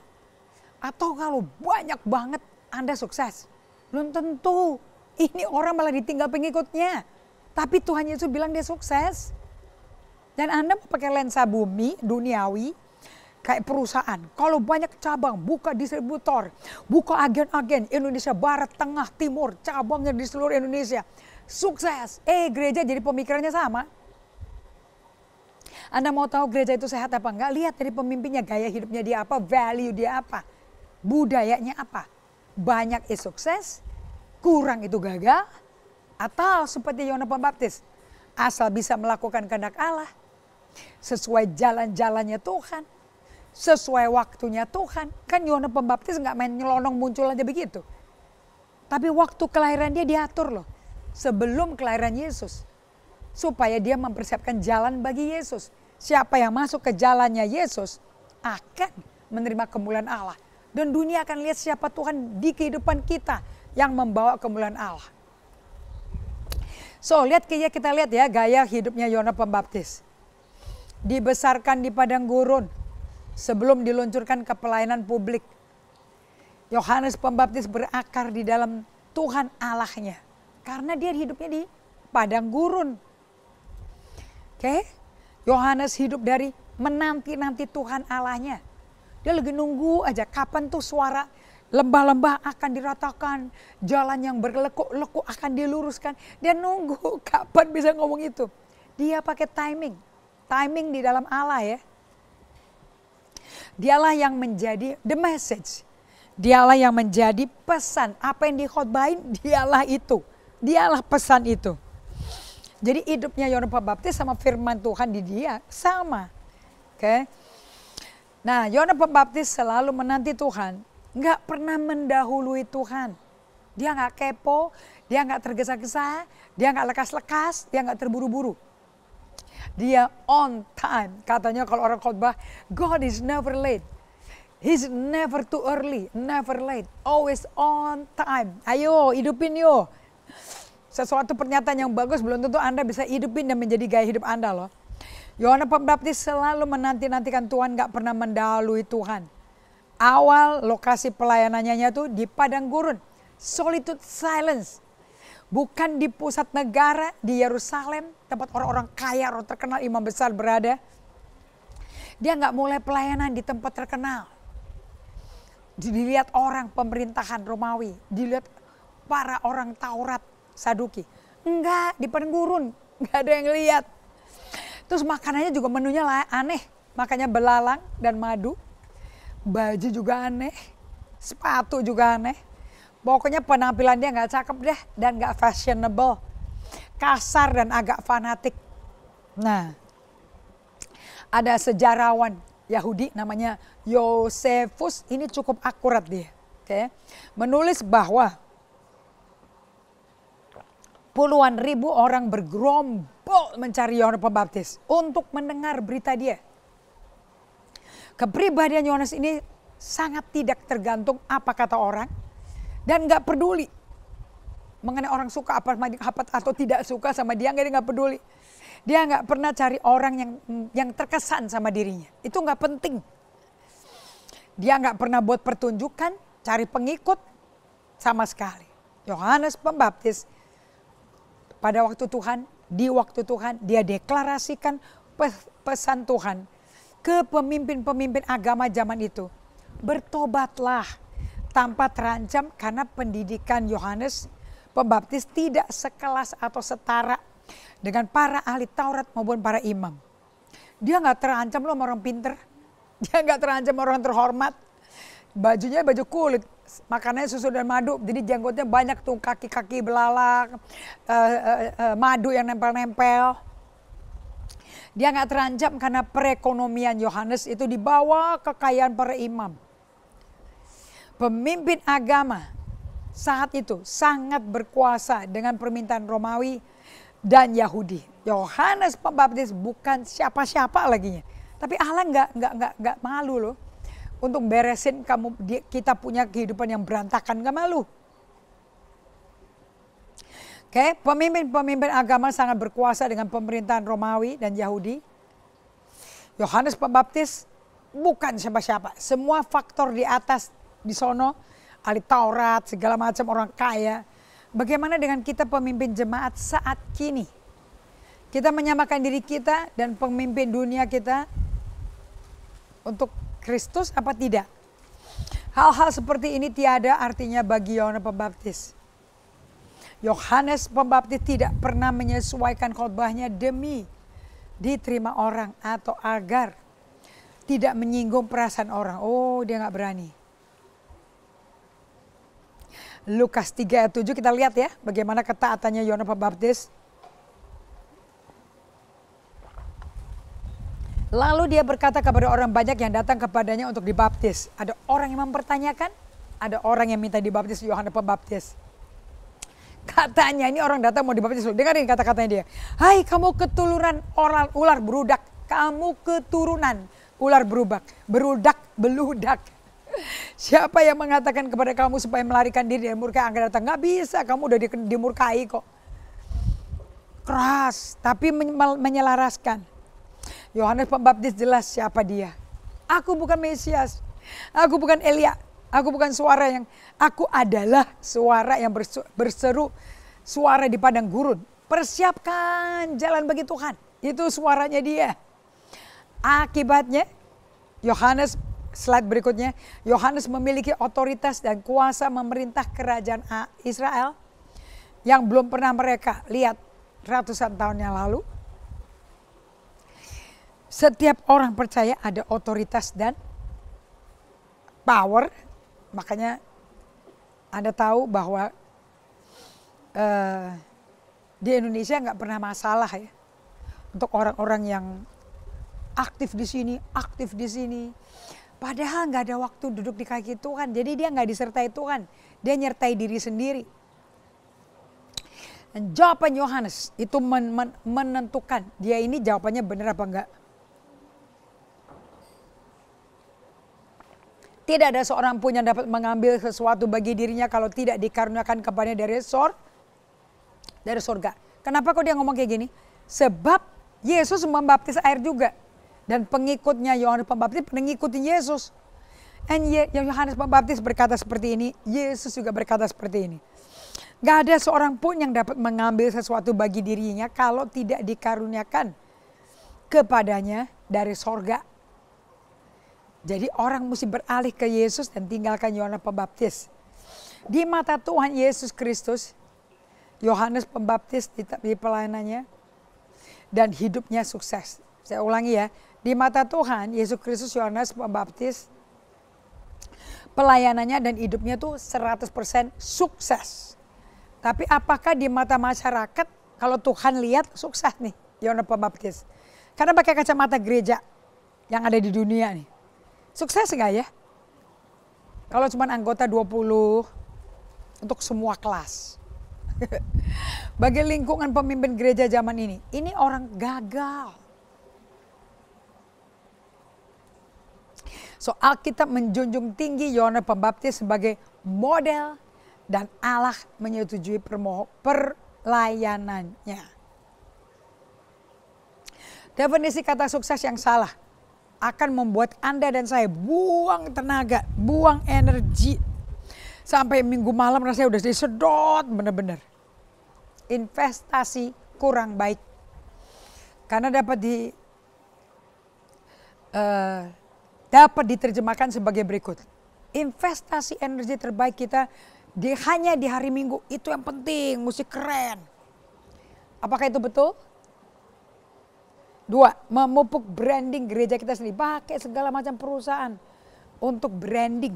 Atau kalau banyak banget Anda sukses? Belum tentu. Ini orang malah ditinggal pengikutnya. Tapi Tuhan Yesus bilang dia sukses. Dan Anda mau pakai lensa bumi, duniawi. Kayak perusahaan, kalau banyak cabang, buka distributor, buka agen-agen Indonesia Barat, Tengah, Timur, cabangnya di seluruh Indonesia. Sukses. Gereja jadi pemikirannya sama. Anda mau tahu gereja itu sehat apa enggak? Lihat dari pemimpinnya, gaya hidupnya dia apa, value dia apa, budayanya apa. Banyak itu sukses, kurang itu gagal, atau seperti Yohanes Pembaptis, asal bisa melakukan kehendak Allah, sesuai jalan-jalannya Tuhan, sesuai waktunya Tuhan. Kan Yohanes Pembaptis nggak main nyelonong muncul aja begitu. Tapi waktu kelahiran dia diatur loh. Sebelum kelahiran Yesus. Supaya dia mempersiapkan jalan bagi Yesus. Siapa yang masuk ke jalannya Yesus akan menerima kemuliaan Allah. Dan dunia akan lihat siapa Tuhan di kehidupan kita yang membawa kemuliaan Allah. So kita lihat ya gaya hidupnya Yohanes Pembaptis. Dibesarkan di padang gurun. Sebelum diluncurkan ke pelayanan publik, Yohanes Pembaptis berakar di dalam Tuhan Allahnya. Karena dia hidupnya di padang gurun. Yohanes hidup dari menanti-nanti Tuhan Allahnya. Dia lagi nunggu aja kapan tuh suara lembah-lembah akan diratakan. Jalan yang berlekuk-lekuk akan diluruskan. Dia nunggu kapan bisa ngomong itu. Dia pakai timing. Timing di dalam Allah ya. Dialah yang menjadi the message. Dialah yang menjadi pesan. Apa yang dikhotbahin, dialah itu. Dialah pesan itu. Jadi hidupnya Yohanes Pembaptis sama firman Tuhan di dia sama. Nah, Yohanes Pembaptis selalu menanti Tuhan. Nggak pernah mendahului Tuhan. Dia nggak kepo, dia nggak tergesa-gesa, dia nggak lekas-lekas, dia nggak terburu-buru. Dia on time. Katanya kalau orang khotbah, God is never late. He's never too early, never late. Always on time. Ayo hidupin yo. Sesuatu pernyataan yang bagus belum tentu Anda bisa hidupin dan menjadi gaya hidup Anda loh. Yohanes Pembaptis selalu menanti-nantikan Tuhan, gak pernah mendahului Tuhan. Awal lokasi pelayanannya tuh di padang gurun. Solitude, silence. Bukan di pusat negara, di Yerusalem, tempat orang-orang kaya, orang terkenal, imam besar berada. Dia nggak mulai pelayanan di tempat terkenal. Dilihat orang pemerintahan Romawi, dilihat para orang Taurat, Saduki. Enggak, di padang gurun, nggak ada yang lihat. Terus makanannya juga menunya aneh, makanya belalang dan madu. Baju juga aneh, sepatu juga aneh. Pokoknya penampilan dia nggak cakep deh dan nggak fashionable, kasar dan agak fanatik. Nah, ada sejarawan Yahudi namanya Yosefus, ini cukup akurat dia. Menulis bahwa puluhan ribu orang bergerombol mencari Yohanes Pembaptis untuk mendengar berita dia. Kepribadian Yohanes ini sangat tidak tergantung apa kata orang. Dan gak peduli mengenai orang suka apa atau tidak suka sama dia, dia gak peduli. Dia gak pernah cari orang yang terkesan sama dirinya. Itu gak penting. Dia gak pernah buat pertunjukan, cari pengikut sama sekali. Yohanes Pembaptis pada waktu Tuhan, di waktu Tuhan, dia deklarasikan pesan Tuhan ke pemimpin-pemimpin agama zaman itu. Bertobatlah. Tanpa terancam karena pendidikan Yohanes Pembaptis tidak sekelas atau setara dengan para ahli Taurat maupun para imam. Dia nggak terancam loh sama orang pinter, dia nggak terancam sama orang terhormat. Bajunya baju kulit, makanannya susu dan madu, jadi janggutnya banyak tuh kaki-kaki belalak, madu yang nempel-nempel. Dia nggak terancam karena perekonomian Yohanes itu dibawa kekayaan para imam. Pemimpin agama saat itu sangat berkuasa dengan permintaan Romawi dan Yahudi. Yohanes Pembaptis bukan siapa-siapa laginya. Tapi Allah nggak malu loh untuk beresin kita punya kehidupan yang berantakan, nggak malu. Pemimpin-pemimpin agama sangat berkuasa dengan pemerintahan Romawi dan Yahudi. Yohanes Pembaptis bukan siapa-siapa. Semua faktor di atas di sono, ahli Taurat, segala macam orang kaya. Bagaimana dengan kita pemimpin jemaat saat kini? Kita menyamakan diri kita dan pemimpin dunia kita untuk Kristus apa tidak? Hal-hal seperti ini tiada artinya bagi Yohanes Pembaptis. Yohanes Pembaptis tidak pernah menyesuaikan khotbahnya demi diterima orang atau agar tidak menyinggung perasaan orang. Oh, dia nggak berani. Lukas 3 ayat 7 kita lihat ya bagaimana ketaatannya Yohanes Pembaptis. Lalu dia berkata kepada orang banyak yang datang kepadanya untuk dibaptis. Ada orang yang mempertanyakan, ada orang yang minta dibaptis Yohanes Pembaptis. Katanya ini orang datang mau dibaptis. Dengarin kata-katanya dia. Hai kamu keturunan ular berudak. Kamu keturunan ular beludak. Siapa yang mengatakan kepada kamu supaya melarikan diri dari murka yang akan datang? Gak bisa, kamu udah dimurkai kok. Keras, tapi menyelaraskan. Yohanes Pembaptis jelas siapa dia. Aku bukan Mesias, aku bukan Elia, aku bukan suara yang, aku adalah suara yang berseru suara di padang gurun. Persiapkan jalan bagi Tuhan. Itu suaranya dia. Akibatnya Yohanes, slide berikutnya, Yohanes memiliki otoritas dan kuasa memerintah kerajaan Israel yang belum pernah mereka lihat ratusan tahun yang lalu. Setiap orang percaya ada otoritas dan power. Makanya Anda tahu bahwa di Indonesia nggak pernah masalah ya. Untuk orang-orang yang aktif di sini. Padahal nggak ada waktu duduk di kaki Tuhan. Jadi dia nggak disertai Tuhan. Dia nyertai diri sendiri. Dan jawaban Yohanes itu menentukan dia ini jawabannya benar apa enggak. Tidak ada seorang pun yang dapat mengambil sesuatu bagi dirinya kalau tidak dikaruniakan kepadanya dari surga. Kenapa kok dia ngomong kayak gini? Sebab Yesus membaptis air juga. Dan pengikutnya Yohanes Pembaptis mengikuti Yesus. Dan Yohanes Pembaptis berkata seperti ini, Yesus juga berkata seperti ini. Gak ada seorang pun yang dapat mengambil sesuatu bagi dirinya kalau tidak dikaruniakan kepadanya dari sorga. Jadi orang mesti beralih ke Yesus dan tinggalkan Yohanes Pembaptis. Di mata Tuhan Yesus Kristus, Yohanes Pembaptis di pelayanannya dan hidupnya sukses. Saya ulangi ya, di mata Tuhan Yesus Kristus, Yohanes Pembaptis, pelayanannya dan hidupnya tuh 100% sukses. Tapi apakah di mata masyarakat kalau Tuhan lihat sukses nih Yohanes Pembaptis? Karena pakai kacamata gereja yang ada di dunia nih. Sukses enggak ya? Kalau cuma anggota 20 untuk semua kelas. Bagi lingkungan pemimpin gereja zaman ini orang gagal. So Alkitab menjunjung tinggi Yohanes Pembaptis sebagai model dan Allah menyetujui pelayanannya. Definisi kata sukses yang salah akan membuat Anda dan saya buang tenaga, buang energi. Sampai minggu malam rasanya udah disedot bener-bener. Investasi kurang baik. Karena dapat diterjemahkan sebagai berikut. Investasi energi terbaik kita hanya di hari Minggu. Itu yang penting, mesti keren. Apakah itu betul? 2, memupuk branding gereja kita sendiri. Pakai segala macam perusahaan untuk branding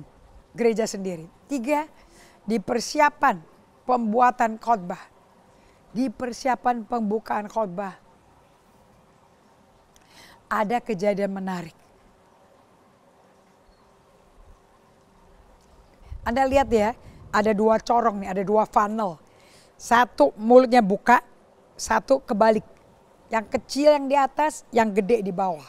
gereja sendiri. 3, di persiapan pembuatan khotbah. Di persiapan pembukaan khotbah. Ada kejadian menarik. Anda lihat ya, ada 2 corong nih, ada 2 funnel. Satu mulutnya buka, satu kebalik. Yang kecil yang di atas, yang gede di bawah.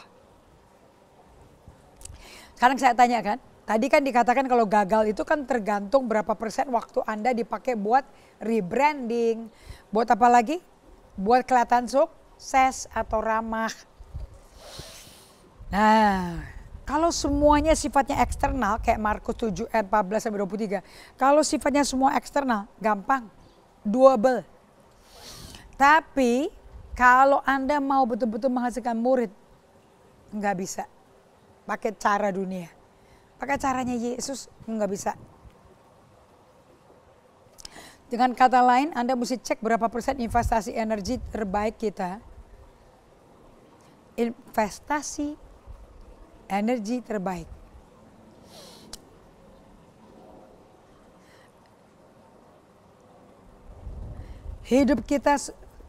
Sekarang saya tanya kan, tadi kan dikatakan kalau gagal itu kan tergantung berapa persen waktu Anda dipakai buat rebranding. Buat apa lagi? Buat kelihatan sukses atau ramah. Nah, kalau semuanya sifatnya eksternal, kayak Markus 7 ayat 14-23. Kalau sifatnya semua eksternal, gampang, doable. Tapi kalau Anda mau betul-betul menghasilkan murid, nggak bisa. pakai cara dunia. Pakai caranya Yesus nggak bisa. Dengan kata lain, Anda mesti cek berapa persen investasi energi terbaik kita. Investasi energi terbaik. Hidup kita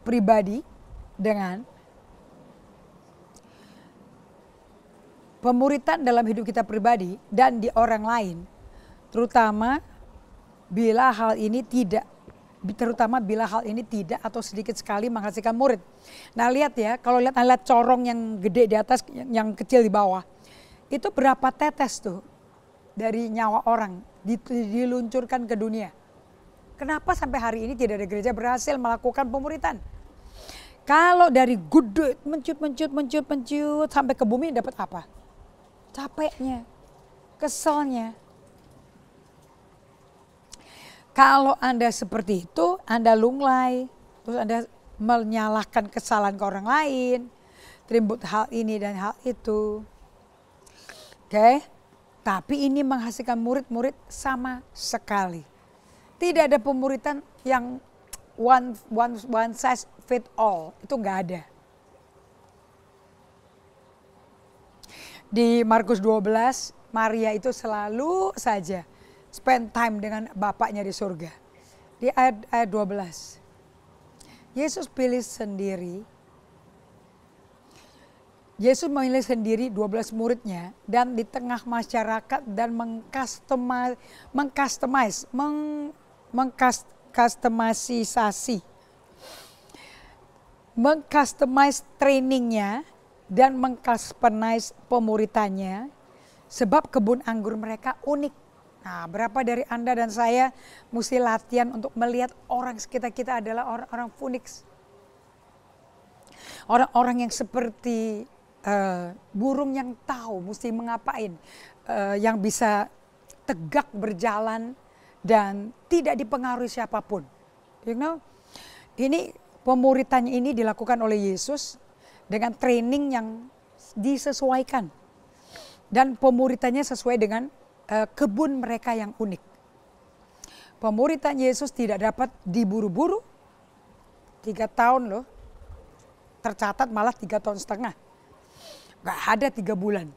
pribadi dengan pemuritan dalam hidup kita pribadi dan di orang lain, terutama bila hal ini tidak atau sedikit sekali menghasilkan murid. Nah lihat ya, kalau lihat corong yang gede di atas, yang kecil di bawah, itu berapa tetes tuh dari nyawa orang diluncurkan ke dunia. Kenapa sampai hari ini tidak ada gereja berhasil melakukan pemuritan? Kalau dari gede mencut sampai ke bumi dapat apa? Capeknya, keselnya. Kalau Anda seperti itu, Anda lunglai, terus Anda menyalahkan kesalahan ke orang lain, ribut hal ini dan hal itu. Oke, tapi ini menghasilkan murid-murid sama sekali. Tidak ada pemuritan yang one size fit all, itu enggak ada. Di Markus 12, Maria itu selalu saja spend time dengan bapaknya di surga. Di ayat 12. Yesus pilih sendiri. Yesus memilih sendiri 12 muridnya dan di tengah masyarakat dan mengcustomize trainingnya dan mengcustomize pemuritannya sebab kebun anggur mereka unik. Nah, berapa dari Anda dan saya mesti latihan untuk melihat orang sekitar kita adalah orang-orang Phoenix. Orang-orang yang seperti burung yang tahu mesti mengapain, yang bisa tegak berjalan dan tidak dipengaruhi siapapun. You know? Ini pemuritannya ini dilakukan oleh Yesus dengan training yang disesuaikan. Dan pemuritannya sesuai dengan kebun mereka yang unik. Pemuritan Yesus tidak dapat diburu-buru. 3 tahun loh. Tercatat malah 3 tahun setengah. Gak ada 3 bulan.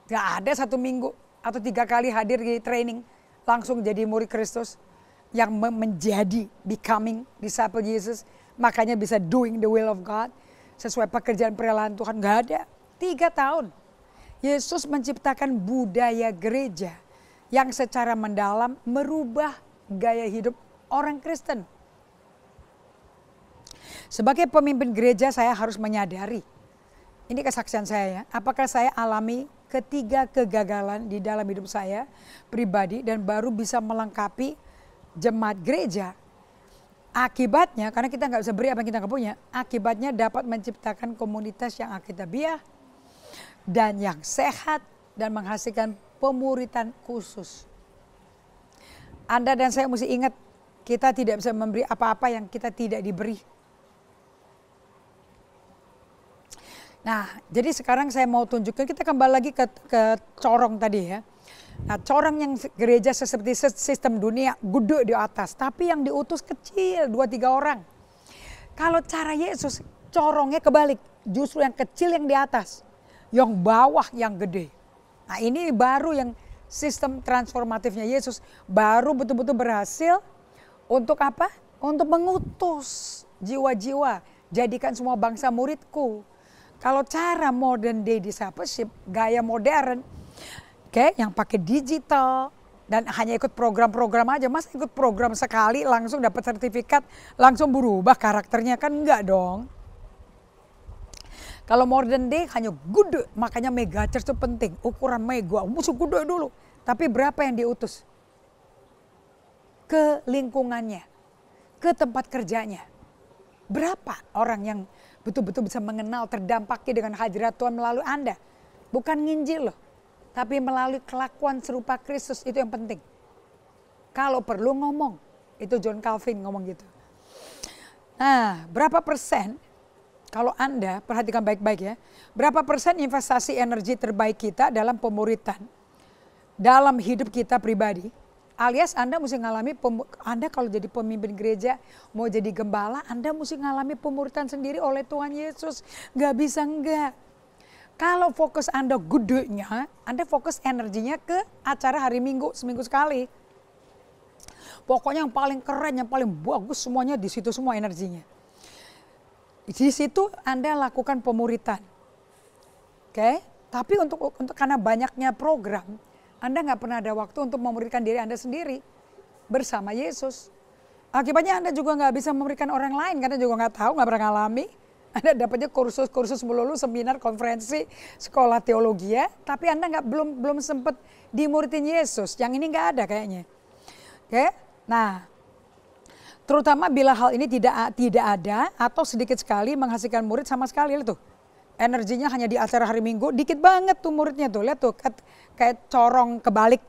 Gak ada 1 minggu atau 3 kali hadir di training. Langsung jadi murid Kristus. Yang menjadi becoming disciple Yesus. Makanya bisa doing the will of God. Sesuai pekerjaan perelaan Tuhan. Gak ada. 3 tahun. Yesus menciptakan budaya gereja yang secara mendalam merubah gaya hidup orang Kristen. Sebagai pemimpin gereja saya harus menyadari, ini kesaksian saya ya, apakah saya alami ketiga kegagalan di dalam hidup saya pribadi dan baru bisa melengkapi jemaat gereja. Akibatnya, karena kita nggak bisa beri apa yang kita nggak punya, akibatnya dapat menciptakan komunitas yang alkitabiah, dan yang sehat dan menghasilkan pemuritan khusus. Anda dan saya mesti ingat, kita tidak bisa memberi apa-apa yang kita tidak diberi. Nah, jadi sekarang saya mau tunjukkan, kita kembali lagi ke corong tadi ya. Nah, corong yang gereja seperti sistem dunia gede di atas, tapi yang diutus kecil 2-3 orang. Kalau cara Yesus, corongnya kebalik, justru yang kecil yang di atas. Yang bawah yang gede. Nah ini baru yang sistem transformatifnya Yesus. Baru betul-betul berhasil untuk apa? Untuk mengutus jiwa-jiwa. Jadikan semua bangsa muridku. Kalau cara modern day discipleship, gaya modern. Yang pakai digital. Dan hanya ikut program-program aja. Masa ikut program sekali langsung dapat sertifikat. Langsung berubah karakternya, kan enggak dong. Kalau modern day hanya gede, makanya mega church itu penting. Ukuran mega, musuh gede dulu. Tapi berapa yang diutus? Ke lingkungannya, ke tempat kerjanya. Berapa orang yang betul-betul bisa mengenal, terdampaki dengan hadirat Tuhan melalui Anda? Bukan nginjil loh, tapi melalui kelakuan serupa Kristus, itu yang penting. Kalau perlu ngomong, itu John Calvin ngomong gitu. Nah, berapa persen? kalau Anda perhatikan baik-baik ya, berapa persen investasi energi terbaik kita dalam pemuritan, dalam hidup kita pribadi, alias Anda mesti ngalami, Anda kalau jadi pemimpin gereja, mau jadi gembala, Anda mesti ngalami pemuritan sendiri oleh Tuhan Yesus. Gak bisa enggak. Kalau fokus Anda gedenya, Anda fokus energinya ke acara hari Minggu, seminggu sekali. Pokoknya yang paling keren, yang paling bagus semuanya di situ semua energinya. Di situ Anda lakukan pemuritan. Oke? Tapi untuk karena banyaknya program, Anda nggak pernah ada waktu untuk memuridkan diri Anda sendiri bersama Yesus. Akibatnya Anda juga nggak bisa memuridkan orang lain karena juga nggak tahu, nggak pernah ngalami. Anda dapatnya kursus melulu, seminar, konferensi, sekolah teologi ya, tapi Anda belum sempat dimuridin Yesus. Yang ini nggak ada kayaknya. Oke? Nah, terutama bila hal ini tidak ada atau sedikit sekali menghasilkan murid sama sekali tuh. Energinya hanya di acara hari Minggu, dikit banget tuh muridnya tuh. Lihat tuh kayak corong kebalik.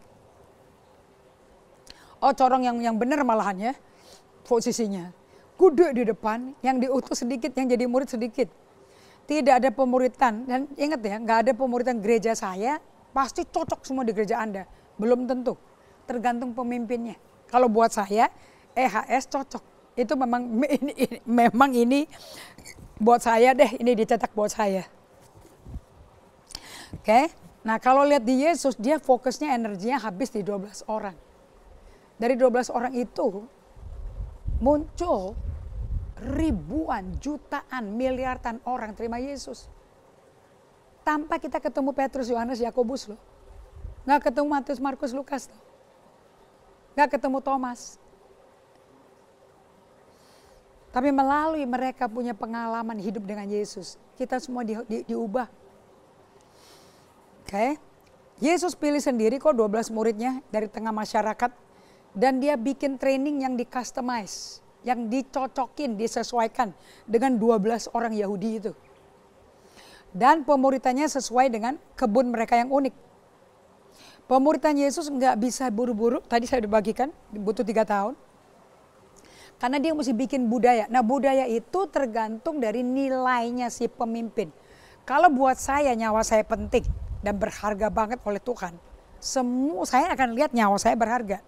Oh, corong yang benar malahan ya posisinya. Gede di depan, yang diutus sedikit, yang jadi murid sedikit. Tidak ada pemuritan. Dan ingat ya, nggak ada pemuritan gereja saya, pasti cocok semua di gereja Anda. Belum tentu, tergantung pemimpinnya. Kalau buat saya, EHS cocok. Itu memang ini buat saya deh, ini dicetak buat saya. Oke, nah kalau lihat di Yesus, dia fokusnya energinya habis di 12 orang. Dari 12 orang itu, muncul ribuan, jutaan, miliaran orang terima Yesus. Tanpa kita ketemu Petrus, Yohanes, Yakobus loh. Nggak ketemu Matius, Markus, Lukas loh. Nggak ketemu Thomas. Tapi melalui mereka punya pengalaman hidup dengan Yesus, kita semua diubah. Oke. Yesus pilih sendiri kok 12 muridnya dari tengah masyarakat. Dan dia bikin training yang di-customize, yang dicocokin, disesuaikan dengan 12 orang Yahudi itu. Dan pemuritannya sesuai dengan kebun mereka yang unik. Pemuritan Yesus nggak bisa buru-buru, tadi saya udah bagikan, butuh 3 tahun. Karena dia mesti bikin budaya. Nah, budaya itu tergantung dari nilainya si pemimpin. Kalau buat saya nyawa saya penting dan berharga banget oleh Tuhan, saya akan lihat nyawa saya berharga.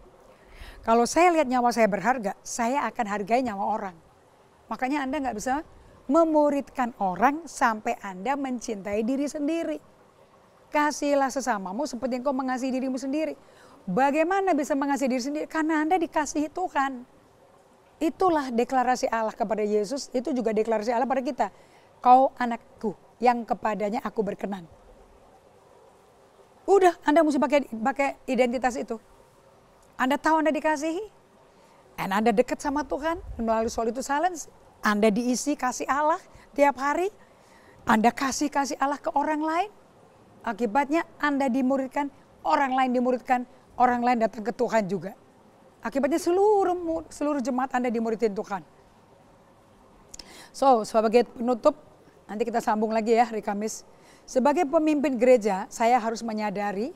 Kalau saya lihat nyawa saya berharga, saya akan hargai nyawa orang. Makanya Anda nggak bisa memuridkan orang sampai Anda mencintai diri sendiri. Kasihilah sesamamu seperti engkau mengasihi dirimu sendiri. Bagaimana bisa mengasihi diri sendiri? Karena Anda dikasihi Tuhan. Itulah deklarasi Allah kepada Yesus, itu juga deklarasi Allah pada kita. Kau anakku yang kepadanya aku berkenan. Udah, Anda mesti pakai identitas itu. Anda tahu Anda dikasihi, dan Anda dekat sama Tuhan melalui solitude silence. Anda diisi kasih Allah tiap hari. Anda kasih Allah ke orang lain. Akibatnya Anda dimuridkan, orang lain dimuridkan, orang lain datang ke Tuhan juga. Akibatnya seluruh jemaat Anda dimuridin Tuhan. So, sebagai penutup, nanti kita sambung lagi ya hari Kamis. Sebagai pemimpin gereja, saya harus menyadari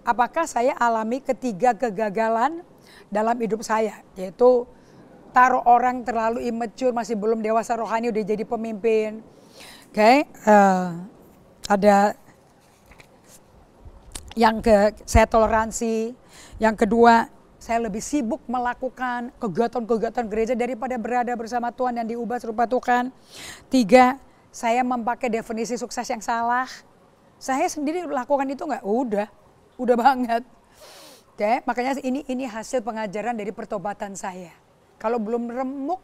apakah saya alami ketiga kegagalan dalam hidup saya, yaitu taruh orang terlalu immature, masih belum dewasa rohani udah jadi pemimpin. Oke, ada yang saya toleransi, yang kedua saya lebih sibuk melakukan kegiatan-kegiatan gereja daripada berada bersama Tuhan dan diubah serupa Tuhan. 3, saya memakai definisi sukses yang salah. Saya sendiri lakukan itu nggak? Udah banget. Oke, makanya ini hasil pengajaran dari pertobatan saya. Kalau belum remuk,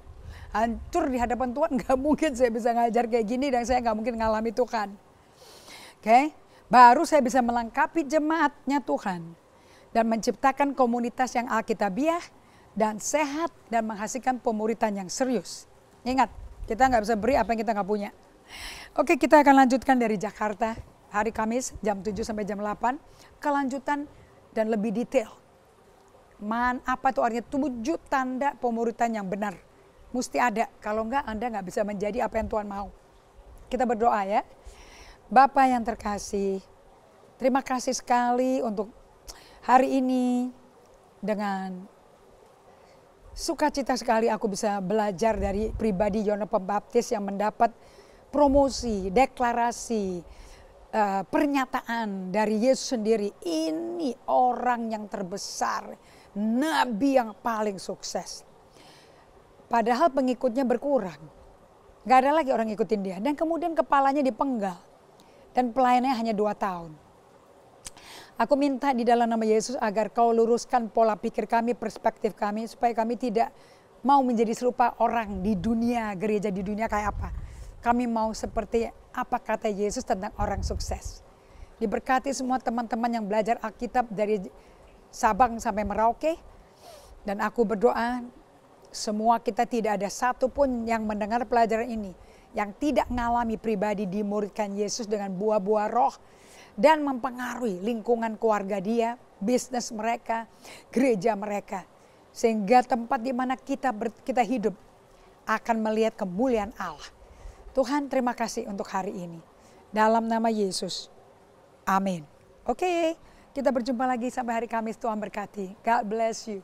hancur di hadapan Tuhan, nggak mungkin saya bisa ngajar kayak gini dan saya nggak mungkin ngalami Tuhan. Oke, baru saya bisa melengkapi jemaatnya Tuhan dan menciptakan komunitas yang alkitabiah dan sehat dan menghasilkan pemuritan yang serius. Ingat, kita nggak bisa beri apa yang kita nggak punya. Oke, kita akan lanjutkan dari Jakarta hari Kamis jam 7 sampai jam 8. Kelanjutan dan lebih detail. Apa itu artinya 7 tanda pemuritan yang benar. Mesti ada, kalau enggak Anda nggak bisa menjadi apa yang Tuhan mau. Kita berdoa ya. Bapa yang terkasih, terima kasih sekali untuk hari ini. Dengan sukacita sekali aku bisa belajar dari pribadi Yohanes Pembaptis yang mendapat promosi, deklarasi, pernyataan dari Yesus sendiri. Ini orang yang terbesar, nabi yang paling sukses. Padahal pengikutnya berkurang. Gak ada lagi orang ikutin dia. Dan kemudian kepalanya dipenggal. Dan pelayanannya hanya 2 tahun. Aku minta di dalam nama Yesus agar kau luruskan pola pikir kami, perspektif kami. Supaya kami tidak mau menjadi serupa orang di dunia, gereja di dunia kayak apa. Kami mau seperti apa kata Yesus tentang orang sukses. Diberkati semua teman-teman yang belajar Alkitab dari Sabang sampai Merauke. Dan aku berdoa semua kita tidak ada satupun yang mendengar pelajaran ini yang tidak mengalami pribadi dimuridkan Yesus dengan buah-buah roh dan mempengaruhi lingkungan keluarga dia, bisnis mereka, gereja mereka. Sehingga tempat di mana kita hidup akan melihat kemuliaan Allah. Tuhan, terima kasih untuk hari ini. Dalam nama Yesus. Amin. Oke, kita berjumpa lagi sampai hari Kamis. Tuhan berkati. God bless you.